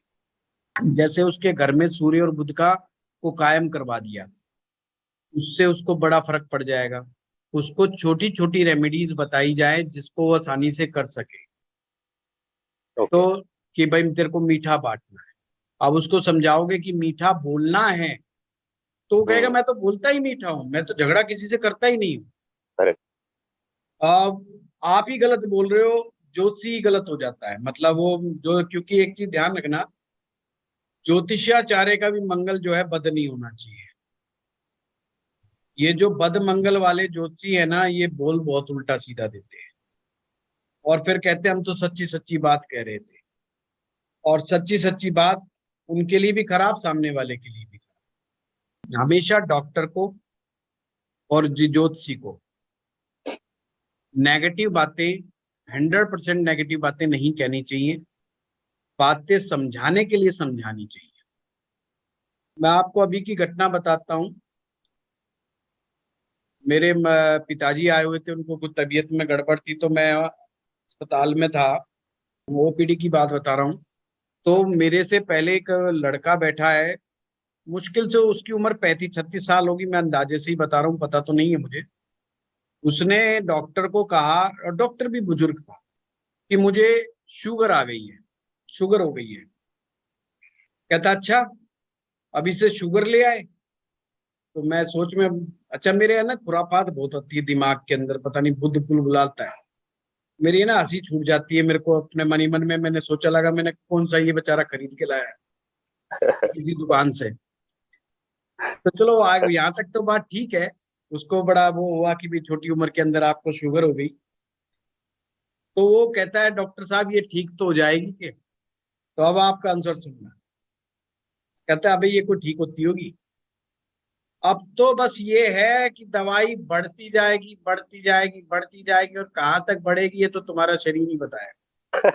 जैसे उसके घर में सूर्य और बुध का को कायम करवा दिया, उससे उसको बड़ा फर्क पड़ जाएगा। उसको छोटी छोटी रेमेडीज बताई जाए जिसको वो आसानी से कर सके। ओके, तो कि भाई तेरे को मीठा बांटना है, अब उसको समझाओगे कि मीठा बोलना है तो वो कहेगा मैं तो बोलता ही मीठा हूं, मैं तो झगड़ा किसी से करता ही नहीं हूँ। करेक्ट। अब आप ही गलत बोल रहे हो, ज्योतिषी ही गलत हो जाता है। मतलब वो जो, क्योंकि एक चीज ध्यान रखना, ज्योतिषाचार्य का भी मंगल जो है बद नहीं होना चाहिए। ये जो बद मंगल वाले ज्योतिषी है ना, ये बोल बहुत उल्टा सीधा देते हैं और फिर कहते हैं हम तो सच्ची सच्ची बात कह रहे थे। और सच्ची सच्ची बात उनके लिए भी खराब, सामने वाले के लिए भी खराब। हमेशा डॉक्टर को और ज्योतिषी को नेगेटिव बातें, 100% नेगेटिव बातें नहीं कहनी चाहिए। बातें समझाने के लिए समझानी चाहिए। मैं आपको अभी की घटना बताता हूँ। मेरे पिताजी आए हुए थे, उनको कुछ तबीयत में गड़बड़ थी, तो मैं अस्पताल में था। ओपीडी की बात बता रहा हूँ। तो मेरे से पहले एक लड़का बैठा है, मुश्किल से उसकी उम्र 35-36 साल होगी, मैं अंदाजे से ही बता रहा हूँ, पता तो नहीं है मुझे। उसने डॉक्टर को कहा, और डॉक्टर भी बुजुर्ग था, कि मुझे शुगर आ गई है, शुगर हो गई है। कहता अच्छा, अभी से शुगर ले आए। तो मैं सोच में, अच्छा मेरे है ना खुरापात बहुत होती है दिमाग के अंदर, पता नहीं बुद्ध पुल बुलाता है, मेरी है ना हंसी छूट जाती है मेरे को अपने मनी मन में। मैंने सोचा लगा मैंने कौन सा ये बेचारा खरीद के लाया है किसी दुकान से। तो चलो आगे यहाँ तक तो बात ठीक है। उसको बड़ा वो हुआ कि भी छोटी उम्र के अंदर आपको शुगर हो गई। तो वो कहता है डॉक्टर साहब ये ठीक तो हो जाएगी के? तो अब आपका आंसर सुनना। कहता है अबे ये कोई ठीक होती होगी? अब तो बस ये है कि दवाई बढ़ती जाएगी, बढ़ती जाएगी, बढ़ती जाएगी, और कहाँ तक बढ़ेगी ये तो तुम्हारा शरीर ही बताएगा।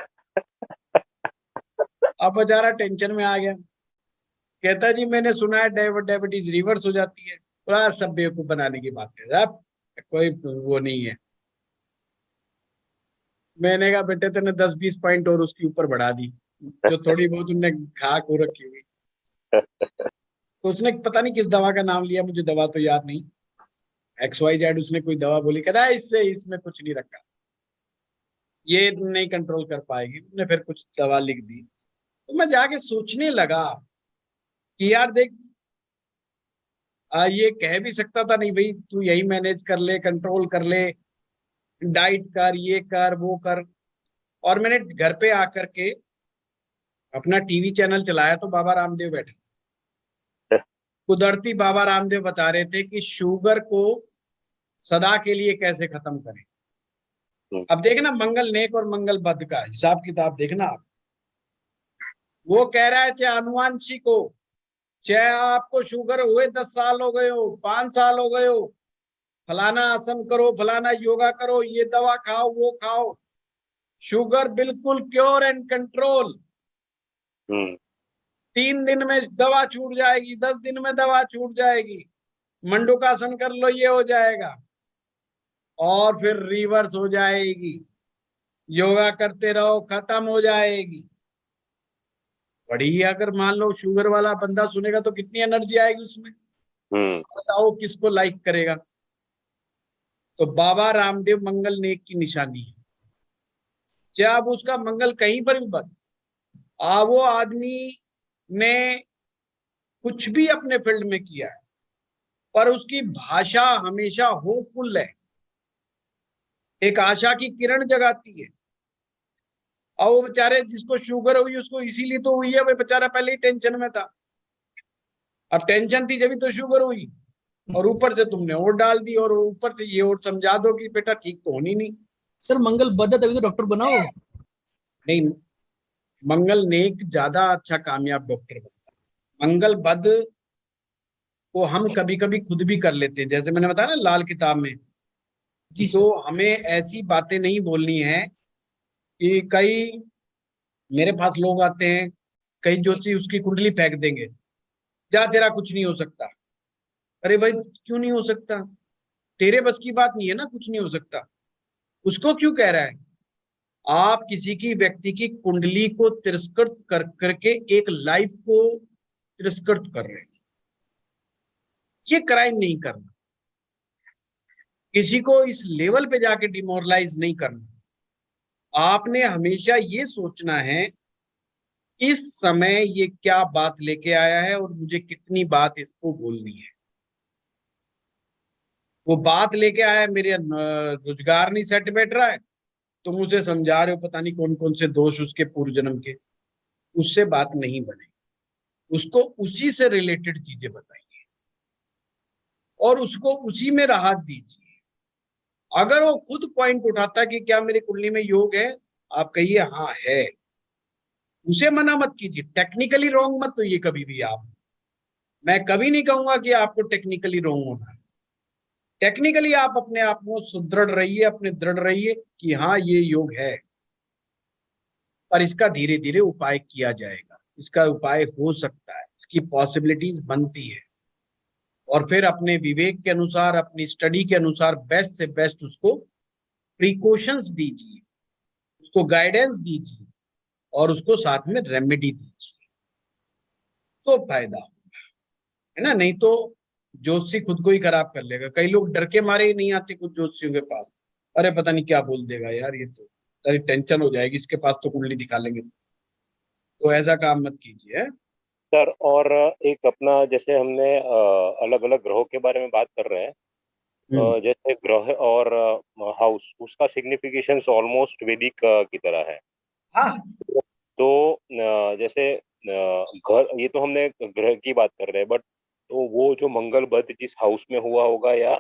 अब बेचारा टेंशन में आ गया। कहता जी मैंने सुना है डायबिटीज रिवर्स हो जाती है। पूरा सब बेवकूफ बनाने की बात है साहब, कोई वो नहीं है। मैंने कहा बेटे तेने 10-20 पॉइंट और उसके ऊपर बढ़ा दी, जो थोड़ी बहुत उनने खाक हो रखी हुई। तो उसने पता नहीं किस दवा का नाम लिया, मुझे दवा तो याद नहीं, XYZ उसने कोई दवा बोली, कहता इससे इसमें कुछ नहीं रखा, ये नहीं कंट्रोल कर पाएगी। उसने फिर कुछ दवा लिख दी। तो मैं जाके सोचने लगा कि यार देख, ये कह भी सकता था नहीं भाई तू यही मैनेज कर ले, कंट्रोल कर ले, डाइट कर, ये कर, वो कर। और मैंने घर पे आकर के अपना टीवी चैनल चलाया तो बाबा रामदेव बैठे, कुदरती बाबा रामदेव बता रहे थे कि शुगर को सदा के लिए कैसे खत्म करें। अब देखना मंगल नेक और मंगल बद का हिसाब किताब देखना आप। वो कह रहा है चाहे अनुवांशिक हो, चाहे आपको शुगर हुए 10 साल हो गए हो, 5 साल हो गए हो, फलाना आसन करो, फलाना योगा करो, ये दवा खाओ, वो खाओ, शुगर बिल्कुल क्योर एंड कंट्रोल। 3 दिन में दवा छूट जाएगी, 10 दिन में दवा छूट जाएगी, मंडूकासन कर लो ये हो जाएगा, और फिर रिवर्स हो जाएगी, योगा करते रहो खत्म हो जाएगी। बड़ी, अगर मान लो शुगर वाला बंदा सुनेगा तो कितनी एनर्जी आएगी उसमें, बताओ किसको लाइक करेगा। तो बाबा रामदेव मंगल नेक की निशानी है। जब उसका मंगल कहीं पर भी बद, वो आदमी ने कुछ भी अपने फील्ड में किया है, पर उसकी भाषा हमेशा होपफुल है, एक आशा की किरण जगाती है। और वो बेचारे जिसको शुगर हुई उसको इसीलिए तो हुई है, वो बेचारा पहले ही टेंशन में था। अब टेंशन थी जब तो शुगर हुई, और ऊपर से तुमने और डाल दी, और ऊपर से ये और समझा दो कि बेटा ठीक तो होनी नहीं। सर मंगल बद है तभी तो डॉक्टर बनाओ। नहीं, मंगल नेक ज्यादा अच्छा कामयाब डॉक्टर बनता है। मंगल बद को हम कभी कभी खुद भी कर लेते हैं, जैसे मैंने बताया ना लाल किताब में। जी सर। तो हमें ऐसी बातें नहीं बोलनी है कि कई मेरे पास लोग आते हैं, कई जोशी उसकी कुंडली फेंक देंगे, जा तेरा कुछ नहीं हो सकता। अरे भाई क्यों नहीं हो सकता? तेरे बस की बात नहीं है ना, कुछ नहीं हो सकता। उसको क्यों कह रहा है? आप किसी की व्यक्ति की कुंडली को तिरस्कृत कर करके एक लाइफ को तिरस्कृत कर रहे हैं। ये क्राइम नहीं करना, किसी को इस लेवल पे जाके डिमोरलाइज नहीं करना। आपने हमेशा ये सोचना है इस समय ये क्या बात लेके आया है और मुझे कितनी बात इसको बोलनी है। वो बात लेके आया है, मेरे रोजगार नहीं सेट बैठ रहा है, तुम उसे समझा रहे हो पता नहीं कौन कौन से दोष उसके पूर्व जन्म के, उससे बात नहीं बनेगी। उसको उसी से रिलेटेड चीजें बताइए और उसको उसी में राहत दीजिए। अगर वो खुद पॉइंट उठाता है कि क्या मेरी कुंडली में योग है, आप कहिए हाँ है, उसे मना मत कीजिए। टेक्निकली रॉन्ग मत होइए कभी भी आप। मैं कभी नहीं कहूंगा कि आपको टेक्निकली रॉन्ग होना है। टेक्निकली आप अपने आप को सुदृढ़ रहिए, अपने दृढ़ रहिए कि हाँ ये योग है, पर इसका धीरे धीरे उपाय किया जाएगा, इसका उपाय हो सकता है, इसकी पॉसिबिलिटीज बनती है। और फिर अपने विवेक के अनुसार, अपनी स्टडी के अनुसार बेस्ट से बेस्ट उसको प्रिकॉशंस दीजिए, उसको गाइडेंस दीजिए और उसको साथ में रेमेडी दीजिए, तो फायदा होगा, है ना। नहीं तो ज्योतिषी खुद को ही खराब कर लेगा। कई लोग डर के मारे ही नहीं आते कुछ ज्योतिषियों के पास, अरे पता नहीं क्या बोल देगा यार, ये तो सारी टेंशन हो जाएगी, इसके पास तो कुंडली दिखा लेंगे। तो ऐसा काम मत कीजिए। सर और एक अपना जैसे हमने अलग अलग ग्रहों के बारे में बात कर रहे हैं, जैसे ग्रह और हाउस, उसका सिग्निफिकेशन ऑलमोस्ट वैदिक की तरह है। हाँ, तो जैसे घर, ये तो हमने ग्रह की बात कर रहे हैं, बट तो वो जो मंगल बद जिस हाउस में हुआ होगा, या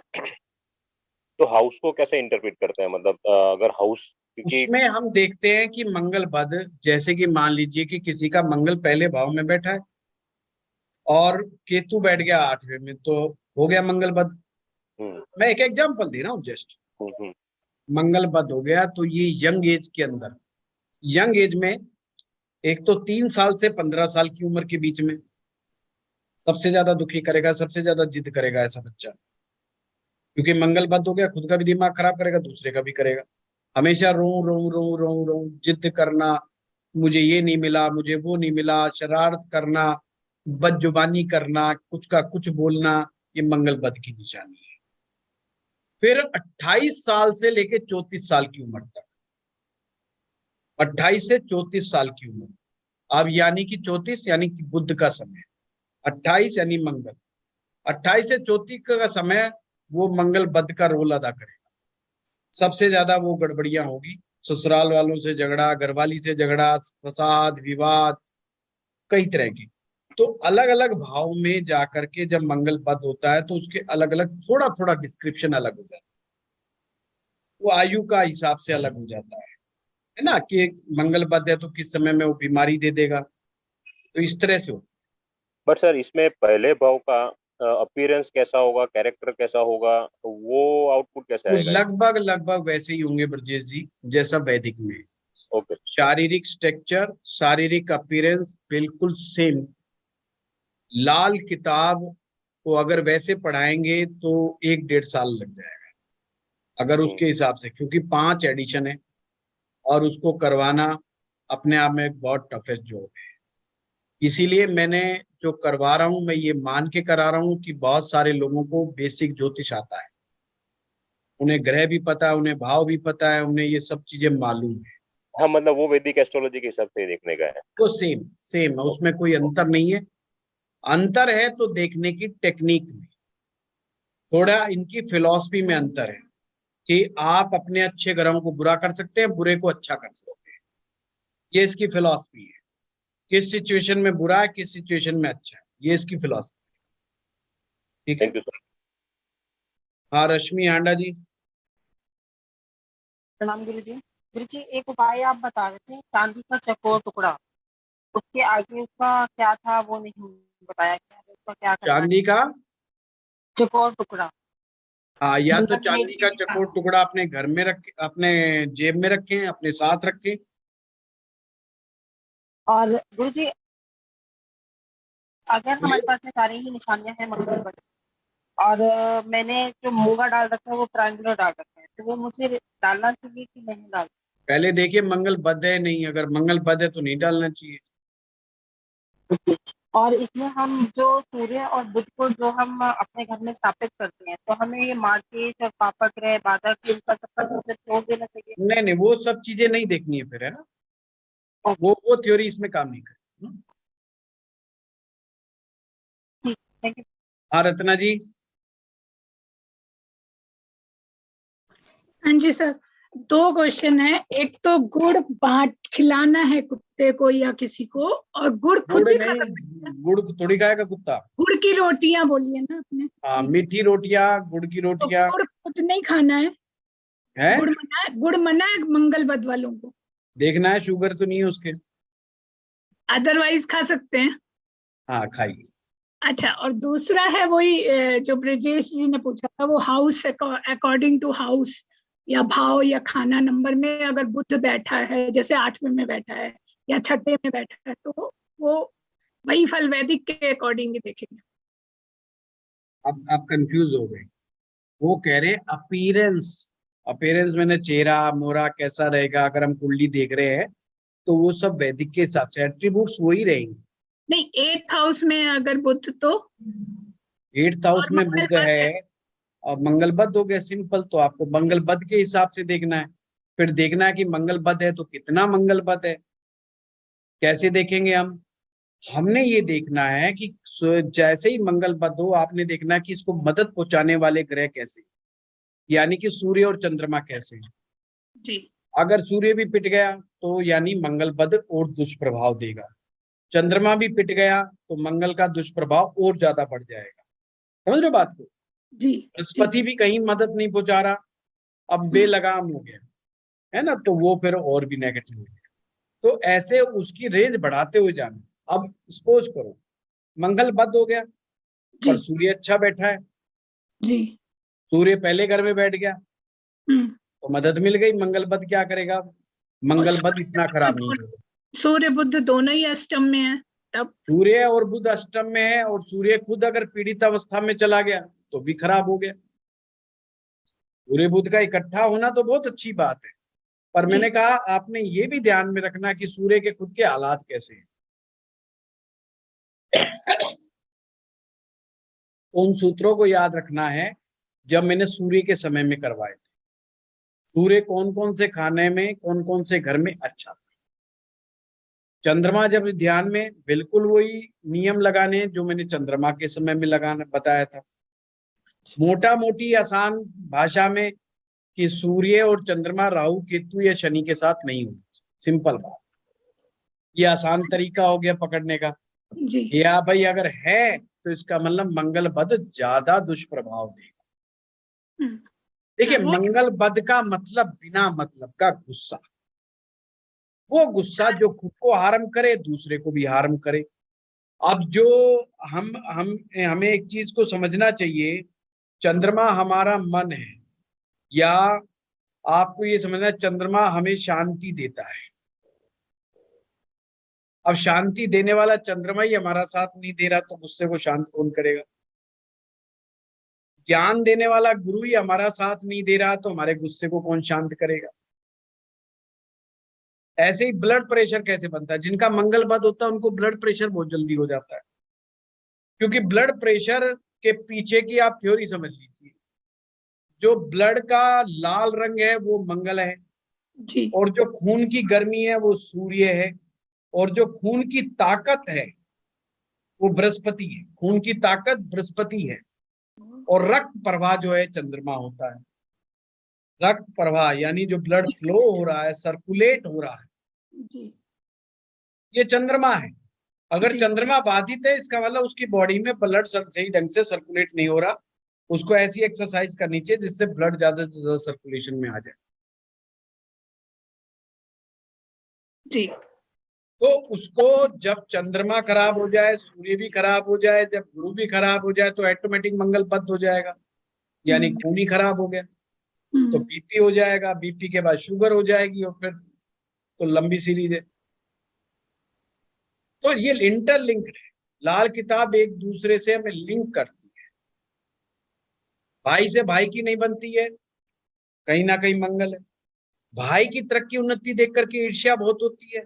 तो हाउस को कैसे इंटरप्रेट करते हैं, मतलब अगर हाउस, क्योंकि उसमें हम देखते हैं कि मंगल बद, जैसे कि मान लीजिए कि किसी का मंगल पहले भाव में बैठा है और केतु बैठ गया 8वें में, तो हो गया मंगल बद। मैं एक एग्जांपल दे रहा हूँ जस्ट। मंगल बद हो गया तो ये यंग एज के अंदर, यंग एज में एक तो 3 साल से 15 साल की उम्र के बीच में सबसे ज्यादा दुखी करेगा, सबसे ज्यादा जिद करेगा ऐसा बच्चा, क्योंकि मंगल बद हो गया, खुद का भी दिमाग खराब करेगा, दूसरे का भी करेगा। हमेशा रो रो रो रो रो जिद करना, मुझे ये नहीं मिला, मुझे वो नहीं मिला, शरारत करना, बदजुबानी करना, कुछ का कुछ बोलना, ये मंगल बद की निशानी है। फिर 28 साल से लेके 34 साल की उम्र तक, 28 से 34 साल की उम्र, अब यानी कि 34 यानी कि बुध का समय, 28 यानी मंगल, 28 से 34 का समय वो मंगल बद का रोल अदा करेगा। सबसे ज्यादा वो गड़बड़ियां होगी, ससुराल वालों से झगड़ा, घरवाली से झगड़ा, फसाद, विवाद, कई तरह की। तो अलग अलग भाव में जाकर के जब मंगल बद होता है तो उसके अलग अलग थोड़ा थोड़ा डिस्क्रिप्शन अलग हो जाता है, वो आयु का हिसाब से अलग हो जाता है ना, कि मंगल बद है तो किस समय में वो बीमारी दे देगा, तो इस तरह से होता है। बट सर इसमें पहले भाव का अपीयरेंस कैसा होगा, कैरेक्टर कैसा होगा, तो वो आउटपुट कैसे वो आएगा? लगभग लगभग वैसे ही होंगे ब्रजेश जी जैसा वैदिक में। ओके। शारीरिक स्ट्रक्चर, शारीरिक अपीयरेंस बिल्कुल सेम। लाल किताब को अगर वैसे पढ़ाएंगे तो 1-1.5 साल लग जाएगा अगर उसके हिसाब से, क्योंकि 5 एडिशन है और उसको करवाना अपने आप में एक बहुत टफेस्ट जॉब है। इसीलिए मैंने जो करवा रहा हूं, मैं ये मान के करा रहा हूं कि बहुत सारे लोगों को बेसिक ज्योतिष आता है, उन्हें ग्रह भी पता है, उन्हें भाव भी पता है, उन्हें ये सब चीजें मालूम है। हाँ, मतलब वो वैदिक एस्ट्रोलॉजी के हिसाब से देखने का है। तो सेम सेम है, उसमें कोई अंतर नहीं है। अंतर है तो देखने की टेक्निक में, थोड़ा इनकी फिलॉसफी में अंतर है कि आप अपने अच्छे ग्रहों को बुरा कर सकते हैं, बुरे को अच्छा कर सकते हैं। ये इसकी फिलॉसफी है, किस सिचुएशन में बुरा है, किस सिचुएशन में अच्छा है, ये इसकी फिलॉसफी। ठीक है। Thank you sir. हाँ रश्मि हांडा जी। प्रणाम गुरु जी। गुरु जी, एक उपाय आप बता रहे थे, चांदी का चकोर टुकड़ा, उसके आगे उसका क्या था वो नहीं बताया क्या है, उसका क्या करना है? चांदी का, चकोर टुकड़ा। हाँ, या तो मतलब चांदी का चकोर टुकड़ा अपने घर में रख, अपने जेब में रखें, अपने साथ रखें। और गुरु जी, अगर हमारे पास में सारी ही निशानियां हैं मंगल पर, और मैंने जो मूंगा डाल रखा है वो ट्रायंगुलर डाल रखा है, तो वो मुझे डालना चाहिए कि नहीं डालना? पहले देखिए मंगल बद है नहीं, अगर मंगल बद है तो नहीं डालना चाहिए। और इसमें हम जो सूर्य और बुध को जो हम अपने घर में स्थापित करते हैं, तो हमें ये मार्केट और पापा ग्रह बाधक इनका सबका छोड़ देना चाहिए? नहीं नहीं, वो सब चीजें नहीं देखनी है फिर, है ना, वो थ्योरी इसमें काम नहीं करे। Thank you. हाँ रत्ना जी। हाँ जी सर, 2 क्वेश्चन है। एक तो गुड़ बांट खिलाना है कुत्ते को या किसी को, और गुड़ खुद गुड़ भी खा सकते नहीं, हैं। गुड़ थोड़ी खाएगा कुत्ता। गुड़ की रोटियां बोलिए ना आपने। हाँ, मीठी रोटियां, गुड़ की तो रोटियां गुड़ खुद नहीं खाना है, है। गुड़ मना है मंगल बुध वालों को, देखना है शुगर तो नहीं है उसके। अदरवाइज खा सकते हैं। हाँ खाइए। अच्छा, और दूसरा है वही जो ब्रजेश जी ने पूछा था, वो हाउस अकॉर्डिंग टू हाउस या भाव या खाना नंबर में अगर बुध बैठा है, जैसे 8वें में बैठा है या 6ठे में बैठा है, तो वो वही फल वैदिक के अकॉर्डिंग ही देखेंगे। अब आप कंफ्यूज हो गए। वो कह रहे अपीयरेंस, अपीयरेंस मैंने चेहरा मोरा कैसा रहेगा, अगर हम कुंडली देख रहे हैं तो वो सब वैदिक के हिसाब से एट्रीब्यूट्स वही रहेंगे। नहीं, 8th हाउस में अगर बुध तो 8th हाउस में मंगल बुध बद है और मंगल बद हो गया, सिंपल। तो आपको मंगल बद के हिसाब से देखना है, फिर देखना है कि मंगल बद है तो कितना मंगल बद है। कैसे देखेंगे हम? हमने ये देखना है कि जैसे ही मंगल बद हो, आपने देखना है कि इसको मदद पहुंचाने वाले ग्रह कैसे, यानी कि सूर्य और चंद्रमा कैसे हैं। जी। अगर सूर्य भी पिट गया तो यानी मंगल बद और दुष्प्रभाव देगा, चंद्रमा भी पिट गया तो मंगल का दुष्प्रभाव और ज्यादा बढ़ जाएगा। समझ रहे हो बात को? जी। बृहस्पति भी कहीं मदद नहीं पहुंचा रहा, अब बेलगाम हो गया, है ना, तो वो फिर और भी नेगेटिव हो गया। तो ऐसे उसकी रेंज बढ़ाते हुए जाना। अब सपोज करो मंगल बद हो गया पर सूर्य अच्छा बैठा है, जी। सूर्य पहले घर में बैठ गया हम्म। तो मदद मिल गई। मंगल बद क्या करेगा? मंगल बद इतना खराब नहीं करेगा। सूर्य बुध दोनों ही अष्टम में है तब। सूर्य और बुध अष्टम में है, और सूर्य खुद अगर पीड़ित अवस्था में चला गया तो भी खराब हो गया। सूर्य बुध का इकट्ठा होना तो बहुत अच्छी बात है, पर मैंने कहा आपने ये भी ध्यान में रखना कि सूर्य के खुद के हालात कैसे हैं। उन सूत्रों को याद रखना है जब मैंने सूर्य के समय में करवाए थे। सूर्य कौन कौन से खाने में, कौन कौन से घर में अच्छा था। चंद्रमा जब ध्यान में, बिल्कुल वही नियम लगाने जो मैंने चंद्रमा के समय में लगाना बताया था। मोटा मोटी आसान भाषा में कि सूर्य और चंद्रमा राहु केतु या शनि के साथ नहीं होंगे, सिंपल बात। ये आसान तरीका हो गया पकड़ने का। जी। या भाई अगर है तो इसका मतलब मंगल बद ज्यादा दुष्प्रभाव देगा। देखिए मंगल बद का मतलब बिना मतलब का गुस्सा, वो गुस्सा जो खुद को हार्म करे दूसरे को भी हार्म करे। अब जो हम हमें एक चीज को समझना चाहिए, चंद्रमा हमारा मन है, या आपको ये समझना है चंद्रमा हमें शांति देता है। अब शांति देने वाला चंद्रमा ही हमारा साथ नहीं दे रहा तो गुस्से को शांत कौन करेगा? ज्ञान देने वाला गुरु ही हमारा साथ नहीं दे रहा तो हमारे गुस्से को कौन शांत करेगा? ऐसे ही ब्लड प्रेशर कैसे बनता है? जिनका मंगल बद होता है उनको ब्लड प्रेशर बहुत जल्दी हो जाता है, क्योंकि ब्लड प्रेशर के पीछे की आप थ्योरी समझ लीजिए। जो ब्लड का लाल रंग है वो मंगल है जी। और जो खून की गर्मी है वो सूर्य है, और जो खून की ताकत है वो बृहस्पति है। खून की ताकत बृहस्पति है, और रक्त प्रवाह जो है चंद्रमा होता है। रक्त प्रवाह यानी जो ब्लड फ्लो हो रहा है, सर्कुलेट हो रहा है, जी। ये चंद्रमा है। अगर जी। चंद्रमा बाधित है, इसका मतलब उसकी बॉडी में ब्लड सही ढंग से सर्कुलेट नहीं हो रहा। उसको ऐसी एक्सरसाइज करनी चाहिए जिससे ब्लड ज्यादा से ज्यादा सर्कुलेशन में आ जाए। जी। तो उसको जब चंद्रमा खराब हो जाए, सूर्य भी खराब हो जाए, जब गुरु भी खराब हो जाए, तो ऑटोमेटिक मंगल बद हो जाएगा, यानी खून ही खराब हो गया। तो बीपी हो जाएगा, बीपी के बाद शुगर हो जाएगी, और फिर तो लंबी सीरीज है। तो ये इंटरलिंक्ड है। लाल किताब एक दूसरे से हमें लिंक करती है। भाई से भाई की नहीं बनती है, कहीं ना कहीं मंगल है। भाई की तरक्की उन्नति देख करके ईर्ष्या बहुत होती है,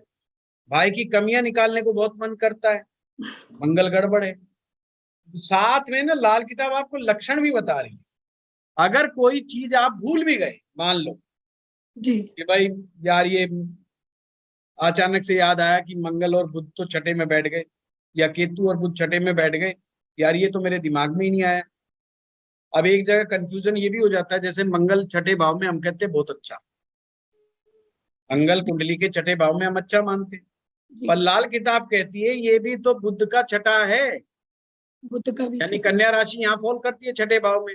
भाई की कमियां निकालने को बहुत मन करता है, मंगल गड़बड़ है। साथ में ना लाल किताब आपको लक्षण भी बता रही है। अगर कोई चीज आप भूल भी गए, मान लो जी। कि भाई यार ये अचानक से याद आया कि मंगल और बुध तो छठे में बैठ गए, या केतु और बुध छठे में बैठ गए, यार ये तो मेरे दिमाग में ही नहीं आया। अब एक जगह कंफ्यूजन ये भी हो जाता है, जैसे मंगल छठे भाव में हम कहते हैं बहुत अच्छा, मंगल कुंडली के छठे भाव में हम अच्छा मानते हैं, पर लाल किताब कहती है ये भी तो बुध का छठा है, बुध का भी यानी कन्या राशि यहाँ फॉल करती है छठे भाव में।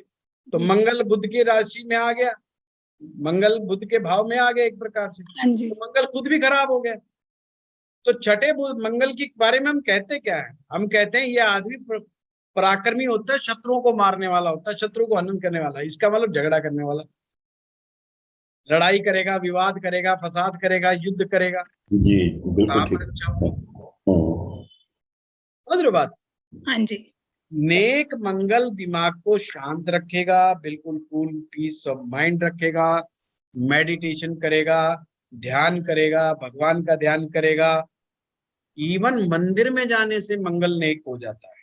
तो मंगल बुध की राशि में आ गया, मंगल बुध के भाव में आ गया एक प्रकार से, तो मंगल खुद भी खराब हो गया। तो छठे मंगल के बारे में हम कहते क्या है? हम कहते हैं ये आदमी पराक्रमी होता है, शत्रुओं को मारने वाला होता है, शत्रु को हनन करने वाला, इसका मतलब झगड़ा करने वाला, लड़ाई करेगा, विवाद करेगा, फसाद करेगा, युद्ध करेगा। जी बिल्कुल कहाँ ठीक। पर अच्छा हो? समझ रहे हो बात? हाँ जी। नेक मंगल दिमाग को शांत रखेगा, बिल्कुल कूल पीस ऑफ माइंड रखेगा, मेडिटेशन करेगा, ध्यान करेगा, भगवान का ध्यान करेगा। इवन मंदिर में जाने से मंगल नेक हो जाता है।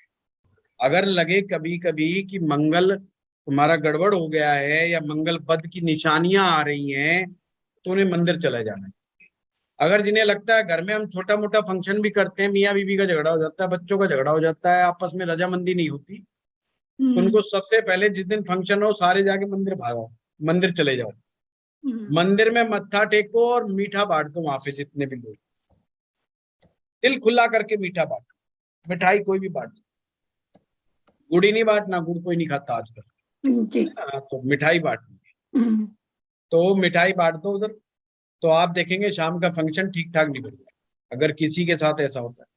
अगर लगे कभी कभी कि मंगल तुम्हारा गड़बड़ हो गया है या मंगल बद की निशानियां आ रही हैं, तो उन्हें मंदिर चले जाना है। अगर जिन्हें लगता है घर में हम छोटा मोटा फंक्शन भी करते हैं, मियाँ बीवी का झगड़ा हो जाता है, बच्चों का झगड़ा हो जाता है, आपस में रजामंदी नहीं होती, तो उनको सबसे पहले जिस दिन फंक्शन हो सारे जाके मंदिर भागो, मंदिर चले जाओ, मंदिर में मत्था टेको और मीठा बांट दो वहां पे जितने भी लोग, दिल खुला करके मीठा बांटो, मिठाई कोई भी बांट दो, गुड़ी नहीं बांटना, गुड़ कोई नहीं खाता आजकल, तो मिठाई बांटनी, तो मिठाई बांट दो उधर, तो आप देखेंगे शाम का फंक्शन ठीक ठाक निकल जाए। अगर किसी के साथ ऐसा होता है,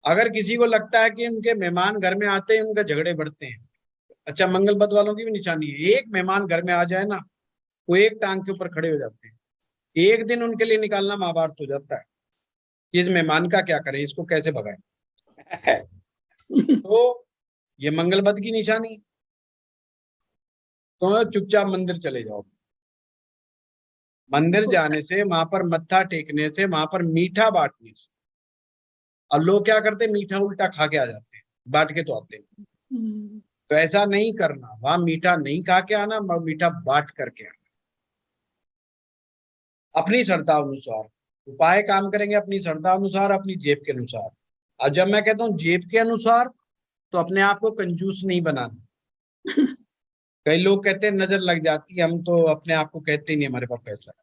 अगर किसी को लगता है कि उनके मेहमान घर में आते हैं उनके झगड़े बढ़ते हैं, अच्छा मंगल बद वालों की भी निशानी है, एक मेहमान घर में आ जाए ना, वो एक टांग के ऊपर खड़े हो जाते हैं, एक दिन उनके लिए निकालना महाभारत हो जाता है कि इस मेहमान का क्या करें, इसको कैसे भगाएं। तो ये मंगल बद की निशानी। तो चुपचाप मंदिर चले जाओ, मंदिर जाने से, वहां पर मत्था टेकने से, वहां पर मीठा बांटने से। अब लोग क्या करते हैं, मीठा उल्टा खा के आ जाते हैं, बांट के तो आते हैं। तो ऐसा नहीं करना, वहां मीठा नहीं खा के आना, मीठा बांट करके आना। अपनी श्रद्धा अनुसार उपाय काम करेंगे, अपनी श्रद्धा अनुसार, अपनी जेब के अनुसार। अब जब मैं कहता हूँ जेब के अनुसार, तो अपने आप को कंजूस नहीं बनाना। कई लोग कहते हैं नजर लग जाती है, हम तो अपने आप को कहते ही नहीं हमारे पास पैसा है।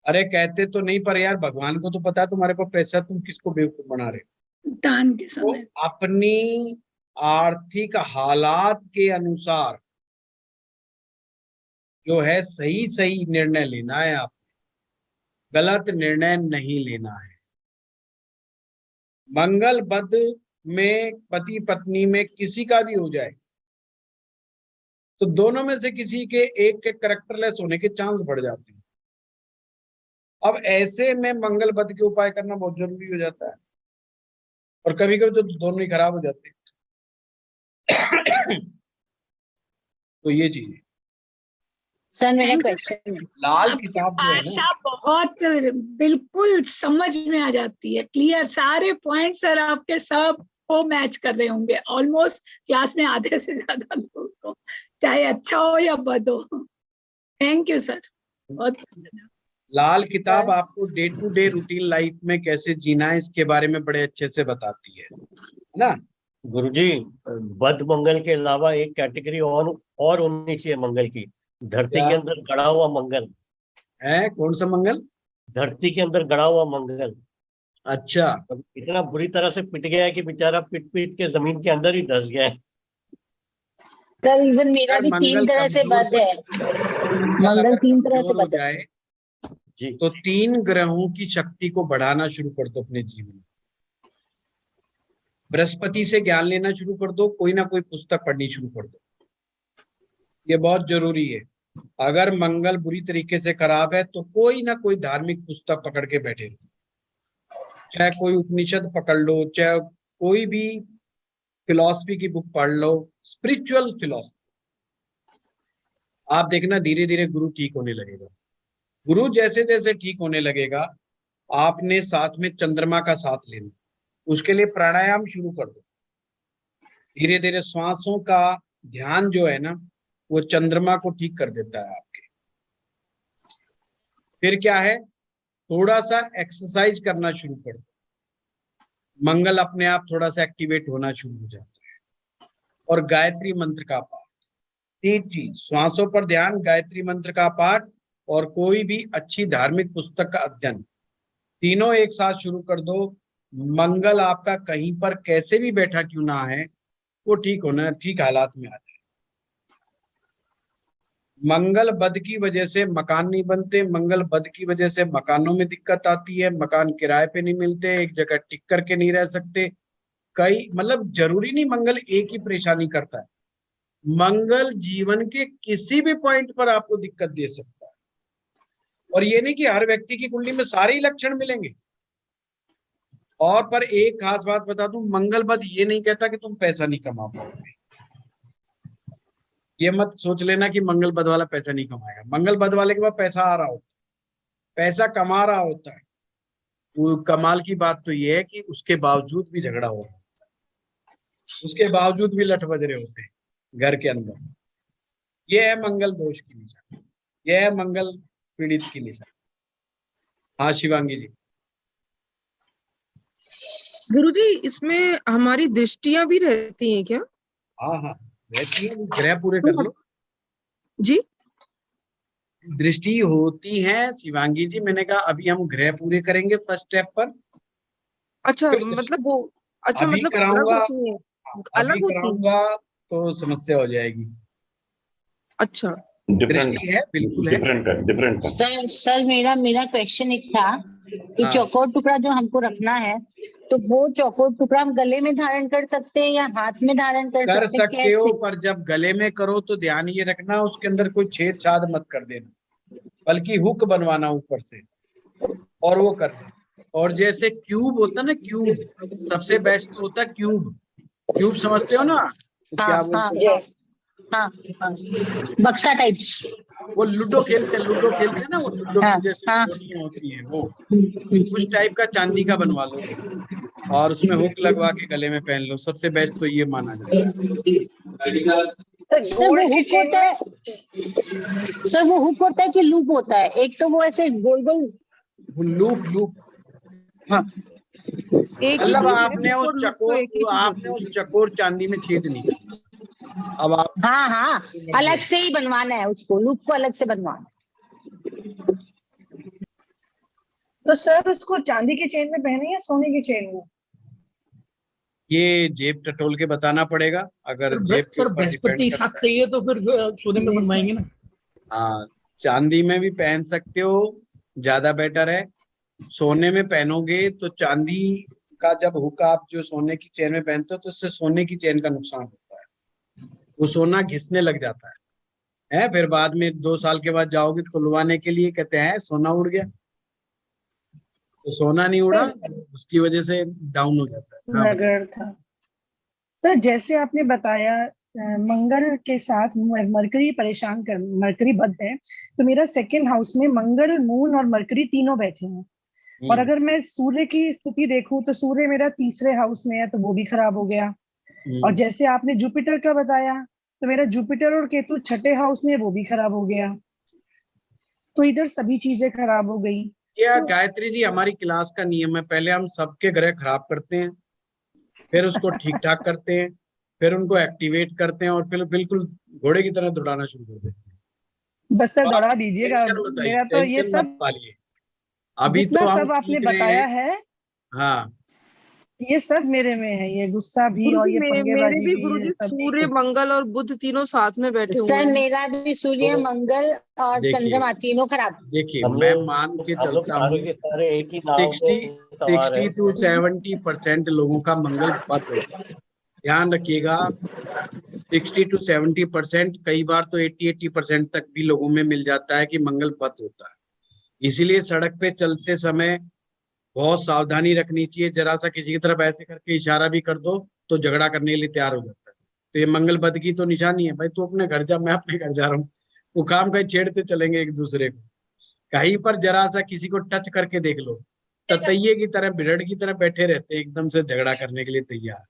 अरे कहते तो नहीं, पर यार भगवान को तो पता है तुम्हारे पास पैसा, तुम किसको बेवकूफ बना रहे हो। दान के तो समय अपनी आर्थिक हालात के अनुसार जो है सही सही निर्णय लेना है, आप गलत निर्णय नहीं लेना है। मंगल बद में पति पत्नी में किसी का भी हो जाए तो दोनों में से किसी के एक के कैरेक्टरलेस होने के चांस बढ़ जाते हैं। अब ऐसे में मंगल बद के उपाय करना बहुत जरूरी हो जाता है, और कभी कभी तो दोनों ही खराब हो जाते हैं। तो ये चीज है। सर मेरा क्वेश्चन है, लाल किताब जो है ना, आशा बहुत बिल्कुल समझ में आ जाती है, क्लियर, सारे पॉइंट सर आपके सब को मैच कर रहे होंगे ऑलमोस्ट क्लास में आधे से ज्यादा लोगों को, चाहे अच्छा हो या बद हो। थैंक यू सर, बहुत धन्यवाद। लाल किताब आपको day to day routine life में कैसे जीना है इसके बारे में बड़े अच्छे से बताती है ना। गुरुजी, बद मंगल के अलावा एक कैटेगरी और होनी चाहिए मंगल की, धरती के अंदर गड़ा हुआ मंगल है। कौन सा मंगल? धरती के अंदर गड़ा हुआ मंगल। अच्छा, अब इतना बुरी तरह से पिट गया है कि बेचारा पिट पिट के जमीन के अंदर ही धस गया है। सर इवन मेरा अगर भी मंगल 3 तरह से कमजोर बद है, मंगल अगर 3 तरह से कमजोर हो बद है। जाए जी, तो 3 ग्रहों की शक्ति को बढ़ाना शुरू कर दो अपने जीवन में। बृहस्पति से ज्ञान लेना शुरू कर दो, कोई ना कोई पुस्तक पढ़नी शुरू कर दो, ये बहुत जरूरी है। अगर मंगल बुरी तरीके से खराब है तो कोई ना कोई धार्मिक पुस्तक पकड़ के बैठे रहो, चाहे कोई उपनिषद पकड़ लो, चाहे कोई भी फिलॉसफी की बुक पढ़ लो, स्पिरिचुअल फिलॉसफी। आप देखना धीरे धीरे गुरु ठीक होने लगेगा। गुरु जैसे जैसे ठीक होने लगेगा, आपने साथ में चंद्रमा का साथ लेना, उसके लिए प्राणायाम शुरू कर दो। धीरे धीरे श्वासों का ध्यान जो है ना, वो चंद्रमा को ठीक कर देता है आपके। फिर क्या है, थोड़ा सा एक्सरसाइज करना शुरू कर दो, मंगल अपने आप थोड़ा सा एक्टिवेट होना शुरू हो जाता है। और गायत्री मंत्र का पाठ, 3 चीज, श्वासों पर ध्यान, गायत्री मंत्र का पाठ और कोई भी अच्छी धार्मिक पुस्तक का अध्ययन, तीनों एक साथ शुरू कर दो। मंगल आपका कहीं पर कैसे भी बैठा क्यों ना है, वो ठीक होना, ठीक हालात में आ जाए। मंगल बद की वजह से मकान नहीं बनते, मंगल बद की वजह से मकानों में दिक्कत आती है, मकान किराए पे नहीं मिलते, एक जगह टिक करके नहीं रह सकते। कई मतलब जरूरी नहीं मंगल एक ही परेशानी करता है, मंगल जीवन के किसी भी पॉइंट पर आपको दिक्कत दे सकता है। और ये नहीं कि हर व्यक्ति की कुंडली में सारे ही लक्षण मिलेंगे। और पर एक खास बात बता दूं, मंगल बद ये नहीं कहता कि तुम पैसा नहीं कमा पाओगे। ये मत सोच लेना कि मंगल बद वाला पैसा नहीं कमाएगा, मंगल बद वाले के पास पैसा आ रहा होता है, पैसा कमा रहा होता है। वो कमाल की बात तो ये है कि उसके बावजूद भी झगड़ा हो रहा होता है, उसके बावजूद भी लठ बज रहे होते हैं घर के अंदर। ये है मंगल दोष की निशानी, ये है मंगल पीड़ित की निशानी। हाँ शिवांगी जी। गुरुजी, इसमें हमारी दृष्टियां भी रहती हैं क्या? हाँ हाँ रहती है, ग्रह पूरे कर लो जी। दृष्टि होती है शिवांगी जी, मैंने कहा अभी हम ग्रह पूरे करेंगे फर्स्ट स्टेप पर। अच्छा, फिर मतलब वो, अच्छा अभी मतलब अलग कराऊंगा, होती हैं, अभी अलग होती हैं। कराऊंगा तो समस्या हो जाएगी। अच्छा, डिफरेंट दृष्टि है, बिल्कुल है। डिफरेंट है। सर मेरा क्वेश्चन एक था कि हाँ। चौकोर टुकड़ा जो हमको रखना है, तो वो चौकोर टुकड़ा हम गले में धारण कर सकते हैं या हाथ में धारण कर सकते हो, कैसे? पर जब गले में करो तो ध्यान ये रखना उसके अंदर कोई छेड़छाड़ मत कर देना, बल्कि हुक बनवाना ऊपर से और वो करना। और जैसे क्यूब होता है ना, क्यूब सबसे बेस्ट होता है। क्यूब क्यूब समझते हो ना, तो क्या बोलते हैं? हाँ, बक्सा टाइप्स। वो लूडो खेलते हैं ना, वो लूडो हाँ, की जैसे हाँ। गोलियां होती हैं, वो उस टाइप का चांदी का बनवा लो और उसमें हुक लगवा के गले में पहन लो। सबसे बेस्ट तो ये माना जाता है। सर वो हुक होता है कि लूप होता है? एक तो वो ऐसे गोल गोल लूप। हाँ, एक ही मतलब चीज है, आपने उस चकोर चांदी में छेद नहीं किया। अब आप हाँ अलग से ही बनवाना है, उसको लूप को अलग से बनवाना है। तो सर उसको चांदी की चेन में पहने या सोने की चेन में? ये जेब टटोल के बताना पड़ेगा। अगर जेब के सर ऊपर बृहस्पति डिपेंड साथ करता है। चाहिए तो फिर सोने में बनवाएंगे ना। हाँ, चांदी में भी पहन सकते हो, ज्यादा बेटर है। सोने में पहनोगे तो चांदी का जब हुक आप जो सोने की चेन में पहनते हो तो उससे सोने की चेन का नुकसान होता है, वो सोना घिसने लग जाता है। फिर बाद में 2 साल के बाद जाओगे तुलवाने के लिए, कहते हैं सोना उड़ गया। तो सोना नहीं उड़ा, उसकी वजह से डाउन हो जाता है। हाँ, नगर था सर, जैसे आपने बताया मंगल के साथ मरकरी परेशान कर, मरकरी बद है, तो मेरा सेकंड हाउस में मंगल, मून और मरकरी तीनों बैठे हैं। और अगर मैं सूर्य की स्थिति देखूं तो सूर्य मेरा तीसरे हाउस में है, तो वो भी खराब हो गया। और जैसे आपने जुपिटर का बताया तो मेरा जुपिटर और केतु छठे हाउस में, वो भी खराब हो गया। तो इधर सभी चीजें खराब हो गई। क्या गायत्री जी, हमारी क्लास का नियम है, पहले हम सबके ग्रह खराब करते हैं, फिर उसको ठीक ठाक करते हैं, फिर उनको एक्टिवेट करते हैं और फिर बिल्कुल घोड़े की तरह दौड़ाना शुरू कर देते हैं। बस सर दौड़ा दीजिएगा, मेरा तो ये सब पालिए। अभी जितना तो हम सब आपने सीख रहे बताया हैं। है हाँ ये सब मेरे में है, ये गुस्सा भी और गुरुजी ये मेरे पंगेबाजी भी भी, गुरुजी ये सब सूर्य मंगल और बुध तीनों साथ में बैठे हुए सर हैं। मेरा भी सूर्य तो मंगल और देखिए चंद्रमा तीनों खराब। देखिए हम मैं लोग मान के हम लोग चलता सारे हूँ के सारे एक ही नाव 60 में सवार 60 है। to 70% लोगों का मंगल बद होता है। ध्यान रखिएगा 60 to 70%, कई बार तो 80% तक भी लोगों में मिल जाता है कि मंगल बद होता है। इसीलिए सड़क पे चलते समय बहुत सावधानी रखनी चाहिए। जरा सा किसी की तरफ ऐसे करके इशारा भी कर दो तो झगड़ा करने के लिए तैयार हो जाता है। तो ये मंगल बद की तो निशानी है। भाई तू अपने घर जा, मैं अपने घर जा रहा हूँ, वो काम कहीं छेड़ते चलेंगे एक दूसरे को। कहीं पर जरा सा किसी को टच करके देख लो, ततैये की तरह भिड़ड़ की तरह बैठे रहते हैं, एकदम से झगड़ा करने के लिए तैयार।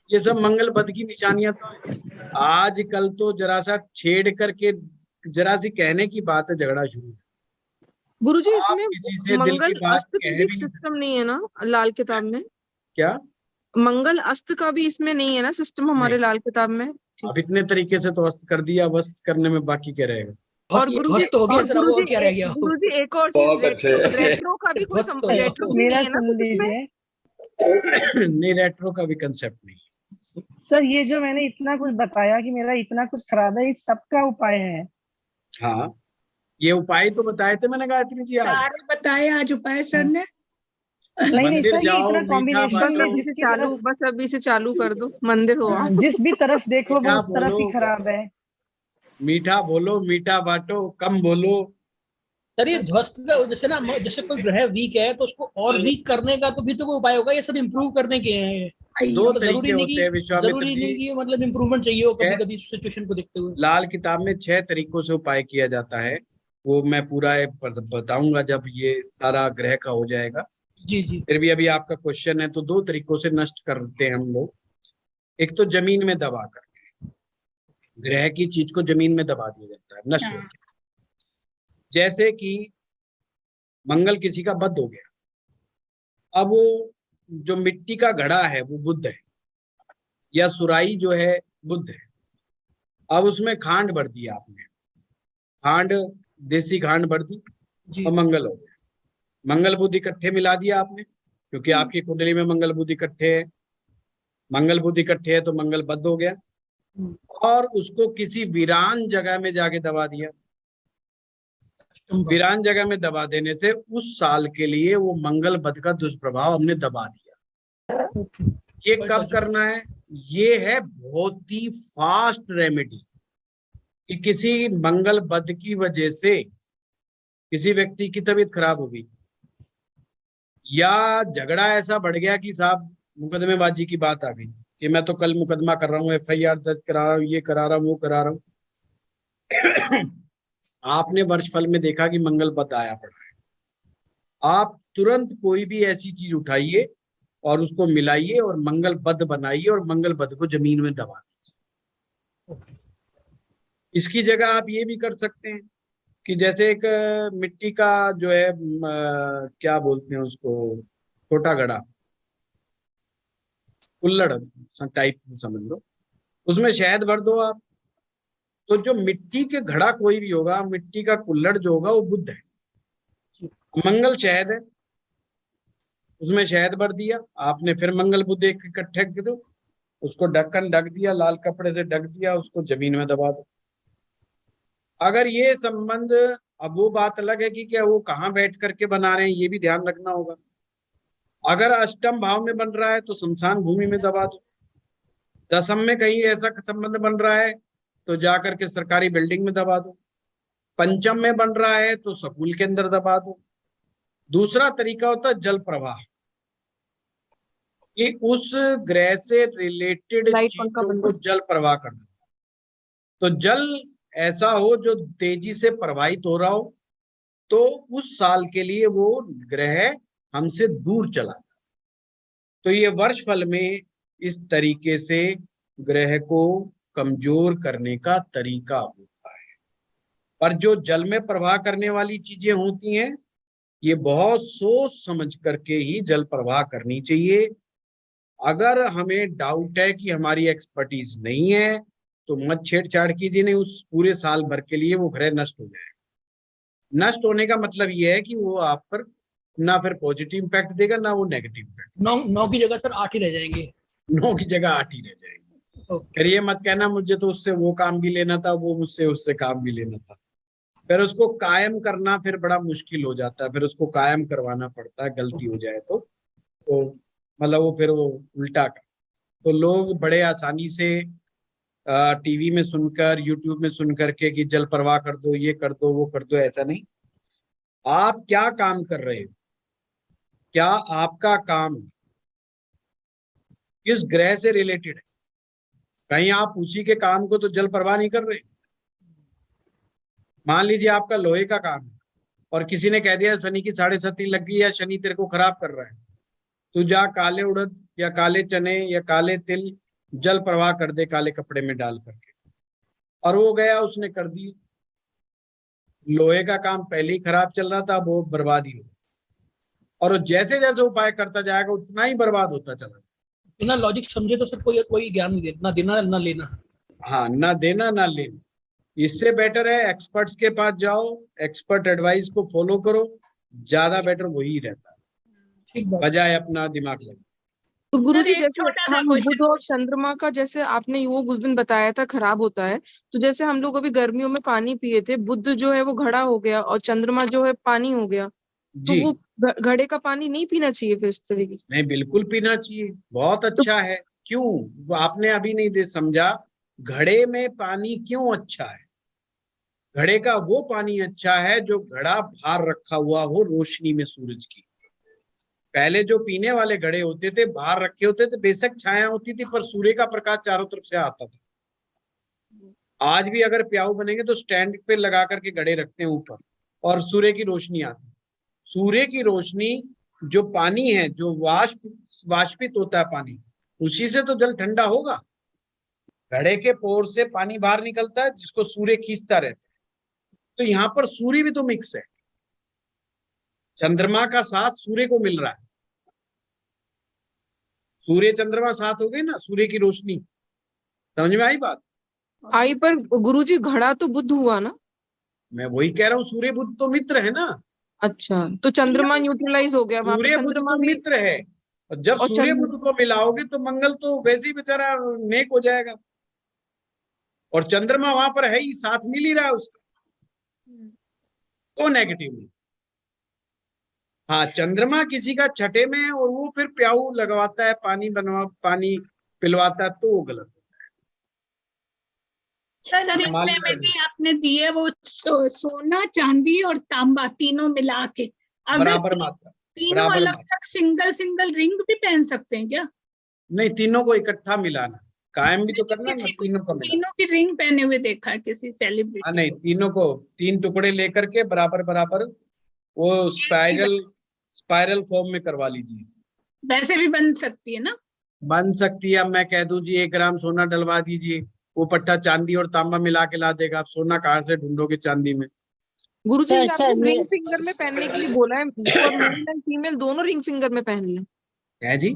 ये सब मंगल बद की निशानियां तो है। आजकल तो जरा सा छेड़ करके, जरा सी कहने की बात है, झगड़ा शुरू। गुरुजी आप इसमें किसी से दिल की मंगल बात अस्त का कह भी भी नहीं सिस्टम नहीं है ना लाल किताब में? क्या? मंगल अस्त का भी इसमें नहीं है ना सिस्टम हमारे नहीं, लाल किताब में? ठीक। अब इतने तरीके से तो अस्त कर दिया, वस्त करने में बाकी क्या रहेगा? और गुरुजी ध्वस्त हो गया जरा, वो क्या रह गया? गुरुजी एक और बहुत चीज, अच्छे। रेट्रो का भी कोई ध्वस्त हो गया। रेट्रो भी नहीं मेरा है ना सुन कुछ इसमें? लीजिए नहीं, रेट्रो का भी कंसेप्ट नहीं। सर, ये जो मैंने इतना कुछ बताया कि मेरा इतना कुछ खराब है, इस सबका उपाय है। हाँ, ये उपाय तो बताए थे मैंने गायत्री जी आज। सारे बताए आज उपाय सर ने। नहीं मंदिर सर, ये जाओ, इतना मीठा कॉम्बिनेशन बांटो, में जिसकी तरफ बस अभी से चालू कर दो, मंदिर हो आप। जिस भी तरफ देखो वो मीठा उस तरफ ही बोलो, खराब है। मीठा बोलो, मीठा बांटो, कम बोलो। सर ये ध्वस्त का जैसे ना, जैसे कोई ग्रह वीक है तो उसको और वीक करने का तो भी तो कोई उपाय होगा। ये सब इम्प्रूव करने के हैं। दो तो तरीके जरूरी नहीं होते हैं कि विश्वामित्र जरूरी नहीं जी। कि मतलब इम्प्रूवमेंट चाहिए हो कभी है। कभी सिचुएशन को देखते हुए। लाल किताब में 6 तरीकों से उपाय किया जाता है, वो मैं पूरा बताऊंगा जब ये सारा ग्रह का हो जाएगा। जी जी। फिर भी अभी आपका क्वेश्चन है, तो 2 तरीकों से नष्ट करते हैं हम लोग। एक तो जमीन में दबा कर, ग्रह की चीज को जमीन में दबा दिया जाता है, नष्ट हो गया। जैसे कि मंगल किसी का बद हो गया, अब वो जो मिट्टी का घड़ा है वो बुध है, या सुराई जो है बुध है। अब उसमें खांड भर दिया आपने, खांड, देसी खांड भर दी और मंगल हो गया। मंगल बुध इकट्ठे मिला दिया आपने, क्योंकि आपकी कुंडली में मंगल बुध इकट्ठे है। मंगल बुध इकट्ठे है तो मंगल बद हो गया, और उसको किसी वीरान जगह में जाके दबा दिया। वीरान जगह में दबा देने से उस साल के लिए वो मंगल बद का दुष्प्रभाव हमने दबा दिया। ये कब करना है? ये है बहुत ही फास्ट रेमेडी कि किसी मंगल बद की वजह से किसी व्यक्ति की तबीयत खराब हो गई, या झगड़ा ऐसा बढ़ गया कि साहब मुकदमेबाजी की बात आ गई कि मैं तो कल मुकदमा कर रहा हूँ, FIR दर्ज करा रहा हूँ, ये करा रहा हूँ, वो करा रहा हूँ। आपने वर्षफल में देखा कि मंगल बद आया पड़ा है, आप तुरंत कोई भी ऐसी चीज उठाइए और उसको मिलाइए और मंगल बद बनाइए और मंगल बद को जमीन में दबा दीजिए। इसकी जगह आप ये भी कर सकते हैं कि जैसे एक मिट्टी का जो है क्या बोलते हैं उसको, छोटा घड़ा, कुल्हड़ टाइप समझ लो, उसमें शहद भर दो आप। तो जो मिट्टी के घड़ा कोई भी होगा, मिट्टी का कुल्हड़ जो होगा वो बुध है, मंगल शहद है, उसमें शहद भर दिया आपने। फिर मंगल बुध एक इकट्ठे कर दो, उसको ढक्कन ढक दिया, लाल कपड़े से ढक दिया, उसको जमीन में दबा दो। अगर ये संबंध, अब वो बात अलग है कि क्या वो कहाँ बैठ करके बना रहे हैं, ये भी ध्यान रखना होगा। अगर अष्टम भाव में बन रहा है तो शमशान भूमि में दबा दो। दशम में कहीं ऐसा संबंध बन रहा है तो जाकर के सरकारी बिल्डिंग में दबा दो। पंचम में बन रहा है तो स्कूल के अंदर दबा दो। दूसरा तरीका होता है जल प्रवाह, कि उस ग्रह से रिलेटेड चीजों को जल प्रवाह करना। तो जल ऐसा हो जो तेजी से प्रवाहित हो रहा हो, तो उस साल के लिए वो ग्रह हमसे दूर चला। तो ये वर्ष फल में इस तरीके से ग्रह को कमजोर करने का तरीका होता है। पर जो जल में प्रवाह करने वाली चीजें होती हैं, ये बहुत सोच समझ करके ही जल प्रवाह करनी चाहिए। अगर हमें डाउट है कि हमारी एक्सपर्टीज नहीं है तो मत छेड़छाड़ कीजिए, नहीं उस पूरे साल भर के लिए वो ग्रह नष्ट हो जाए। नष्ट होने का मतलब ये है कि वो आप पर ना फिर पॉजिटिव इम्पैक्ट देगा ना वो नेगेटिव इम्पैक्ट। 9 की जगह सर 8 ही रह जाएंगे। 9 की जगह 8 ही रह जाएंगे। ओके। फिर ये मत कहना मुझे तो उससे वो काम भी लेना था, वो मुझसे उससे काम भी लेना था। फिर उसको कायम करना फिर बड़ा मुश्किल हो जाता है, फिर उसको कायम करवाना पड़ता है, गलती हो जाए तो मतलब वो फिर वो उल्टा कर। तो लोग बड़े आसानी से टीवी में सुनकर, यूट्यूब में सुन करके कि जल प्रवाह कर दो, ये कर दो, वो कर दो, ऐसा नहीं। आप क्या काम कर रहे हो, क्या आपका काम किस ग्रह से रिलेटेड है? कहीं आप उसी के काम को तो जल प्रवाह नहीं कर रहे। मान लीजिए आपका लोहे का काम है और किसी ने कह दिया शनि की 7.5 लग गई या शनि तेरे को खराब कर रहा है, तू जा काले उड़द या काले चने या काले तिल जल प्रवाह कर दे काले कपड़े में डाल करके, और वो गया उसने कर दी। लोहे का काम पहले ही खराब चल रहा था, वो बर्बाद ही हो, और वो जैसे जैसे उपाय करता जाएगा उतना ही बर्बाद होता चला। बिना लॉजिक समझे तो सर कोई ज्ञान नहीं देना, ना देना ना लेना। हाँ, ना देना ना लेना। इससे बेटर है एक्सपर्ट्स के पास जाओ, एक्सपर्ट एडवाइस को फॉलो करो, ज्यादा बेटर वही रहता है बजाय अपना दिमाग लगा। तो गुरुजी एक जैसे छोटा सा हम बुध और चंद्रमा का जैसे आपने योग उस दिन बताया था खराब होता है, तो जैसे हम लोग अभी गर्मियों में पानी पिए थे, बुध जो है वो घड़ा हो गया और चंद्रमा जो है पानी हो गया, तो जी वो घड़े का पानी नहीं पीना चाहिए फिर इस तरीके से? नहीं, बिल्कुल पीना चाहिए, बहुत अच्छा है। क्यों? वो आपने अभी नहीं दे समझा, घड़े में पानी क्यों अच्छा है? घड़े का वो पानी अच्छा है जो घड़ा बाहर रखा हुआ हो रोशनी में सूरज की। पहले जो पीने वाले घड़े होते थे बाहर रखे होते थे, बेशक छाया होती थी पर सूर्य का प्रकाश चारों तरफ से आता था। आज भी अगर प्याऊ बनेंगे तो स्टैंड पे लगा करके घड़े रखते हैं ऊपर और सूर्य की रोशनी आती है। सूर्य की रोशनी जो पानी है, जो वाष्पित होता है पानी, उसी से तो जल ठंडा होगा। घड़े के पोर से पानी बाहर निकलता है जिसको सूर्य खींचता रहता है। तो यहाँ पर सूर्य भी तो मिक्स है, चंद्रमा का साथ सूर्य को मिल रहा है। सूर्य चंद्रमा साथ हो गए ना, सूर्य की रोशनी। समझ में आई बात? आई, पर गुरुजी घड़ा तो बुध हुआ ना? मैं वही कह रहा हूँ, सूर्य बुध तो मित्र है ना। अच्छा, तो चंद्रमा न्यूट्रलाइज हो गया वहां पे, सूर्य बुध चंद्रमा तो भी। मित्र है, और जब और सूर्य बुध को मिलाओगे तो मंगल तो वैसे ही बेचारा नेक हो जाएगा, और चंद्रमा वहां पर है ही, साथ मिल ही रहा है उसका, तो नेगेटिव नहीं। हाँ, चंद्रमा किसी का छठे में है और वो फिर प्याऊ लगवाता है, पानी पिलवाता है, तो वो गलत। सर इसमें में भी आपने दिए वो सोना चांदी और तांबा तीनों मिला के, अगर बराबर मात्रा, तीनों बराबर अलग मात्रा। अलग सिंगल रिंग भी पहन सकते हैं क्या? नहीं, तीनों को इकट्ठा मिलाना, कायम भी तो करना ना, किसी को तीनों को मिलाना। तीनों की रिंग पहने हुए देखा है किसी सेलिब्रिटी? नहीं, तीनों को 3 टुकड़े लेकर के बराबर बराबर वो स्पाइरल फॉर्म में करवा लीजिए। वैसे भी बन सकती है ना? बन सकती है। अब मैं कह दूं जी 1 ग्राम सोना डलवा दीजिए, वो पट्टा चांदी और तांबा मिला के ला देगा, आप सोना कहाँ से ढूंढोगे चांदी में? गुरुजी सर, आपने सर, रिंग फिंगर में पहनने के लिए बोला है, फॉर मेल एंड फीमेल दोनों रिंग फिंगर में पहन लें। है जी?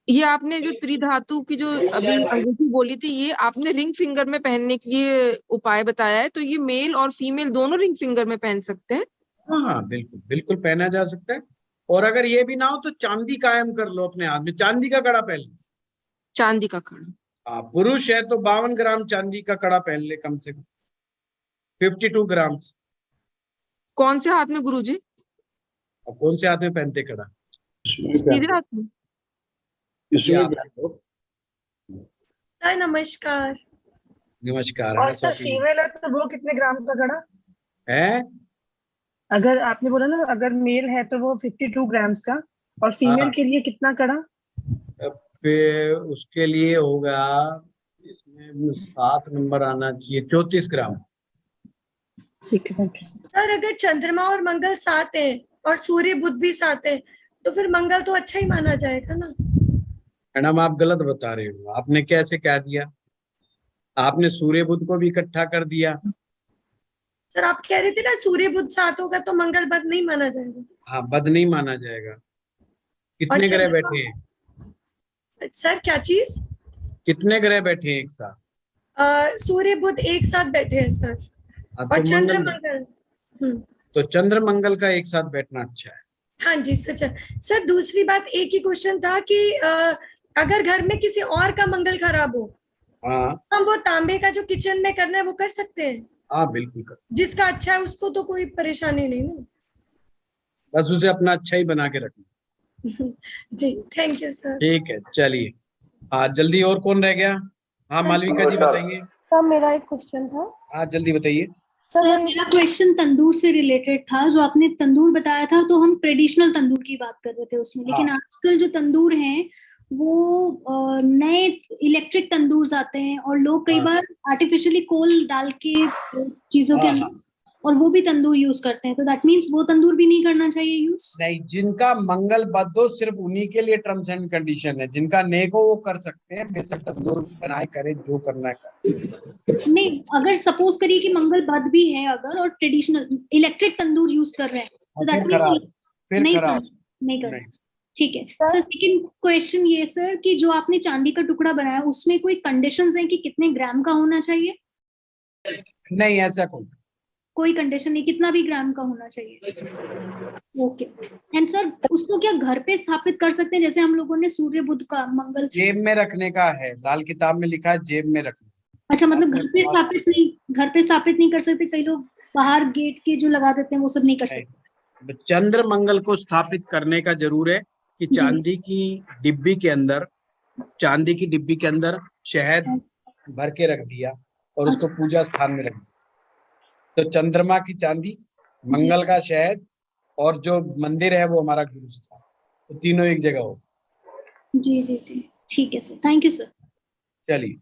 ये आपने जो त्रिधातु की जो अभी अंगूठी बोली थी, ये आपने रिंग फिंगर में पहनने के लिए उपाय बताया है, तो ये मेल और फीमेल दोनों रिंग फिंगर में पहन सकते हैं? हाँ, बिल्कुल बिल्कुल पहना जा सकता है। और अगर ये भी ना हो तो चांदी कायम कर लो अपने हाथ में, चांदी का कड़ा पहन लो। चांदी का कड़ा? हाँ, पुरुष है तो 52 ग्राम चांदी का कड़ा पहन ले कम से कम, 52 ग्राम। कौन से हाथ में गुरुजी? और कौन से हाथ में पहनते कड़ा? सीधे हाथ में? सर नमस्कार। नमस्कार। और सर फीमेल है तो वो कितने ग्राम का कड़ा है? अगर आपने बोला ना अगर मेल है तो वो 52 ग्राम्स का, और फीमेल के लिए कितना कड़ा? फिर उसके लिए होगा, इसमें 7 नंबर आना चाहिए, 34 ग्राम। ठीक है, थैंक यू सर अगर चंद्रमा और मंगल साथ है और सूर्य बुध भी साथ है तो फिर मंगल तो अच्छा ही माना जाएगा ना? मैडम आप गलत बता रहे हो, आपने कैसे कह दिया? आपने सूर्य बुध को भी इकट्ठा कर दिया। सर आप कह रहे थे ना सूर्य बुध साथ होगा तो मंगल बद नहीं माना जाएगा। हाँ, बद नहीं माना जाएगा। कितने ग्रह बैठे हैं? सर क्या चीज? कितने ग्रह बैठे हैं एक साथ? सूर्य बुध एक साथ बैठे हैं सर, हाँ, और तो चंद्र मंगल, मंगल। तो चंद्र मंगल का एक साथ बैठना अच्छा है। हाँ जी सर दूसरी बात, एक ही क्वेश्चन था कि अगर घर में किसी और का मंगल खराब हो, हाँ हम वो तांबे का जो किचन में करना है वो कर सकते हैं? हाँ बिल्कुल कर, जिसका अच्छा है उसको तो कोई परेशानी नहीं ना? बस उसे अपना अच्छा ही बना के रखना। जी थैंक यू सर। ठीक है, चलिए। हाँ जल्दी, और कौन रह गया? हाँ मालविका जी बताइए। सर मेरा एक क्वेश्चन था। हाँ जल्दी बताइए। सर मेरा क्वेश्चन तंदूर से रिलेटेड था। जो आपने तंदूर बताया था तो हम ट्रेडिशनल तंदूर की बात कर रहे थे उसमें, लेकिन आजकल जो तंदूर हैं वो नए इलेक्ट्रिक तंदूर आते हैं और लोग कई बार आर्टिफिशियली कोल डाल के चीजों के अंदर, और वो भी तंदूर यूज करते हैं, तो दैट मीन्स वो तंदूर भी नहीं करना चाहिए यूज? नहीं, जिनका मंगल बद हो सिर्फ उन्हीं के लिए टर्म्स एंड कंडीशन है। जिनका नेक हो वो कर सकते हैं, बेशक तंदूर बनाए, करे जो करना है करे। नहीं, अगर सपोज करिए कि मंगल बद भी है अगर और ट्रेडिशनल इलेक्ट्रिक तंदूर यूज कर रहे हैं तो दैट मीन्स नहीं करना। ठीक है सर। सेकंड क्वेश्चन ये सर कि जो आपने चांदी का टुकड़ा बनाया उसमें कोई कंडीशंस हैं कि कितने ग्राम का होना चाहिए? नहीं, ऐसा कोई कंडीशन नहीं, कितना भी ग्राम का होना चाहिए। ओके। एंड सर उसको क्या घर पे स्थापित कर सकते हैं, जैसे हम लोगों ने सूर्य बुध का मंगल? जेब में रखने का है, लाल किताब में लिखा है जेब में रखना। अच्छा, मतलब घर पे स्थापित नहीं कर सकते? कई लोग बाहर गेट के जो लगा देते हैं वो सब नहीं कर सकते? चंद्र मंगल को स्थापित करने का जरूर है कि चांदी की डिब्बी के अंदर शहद भर के रख दिया और उसको पूजा स्थान में रख दिया। तो चंद्रमा की चांदी, मंगल का शहद और जो मंदिर है वो हमारा गुरु स्थान, तो तीनों एक जगह हो। जी जी जी, ठीक है सर, थैंक यू सर। चलिए।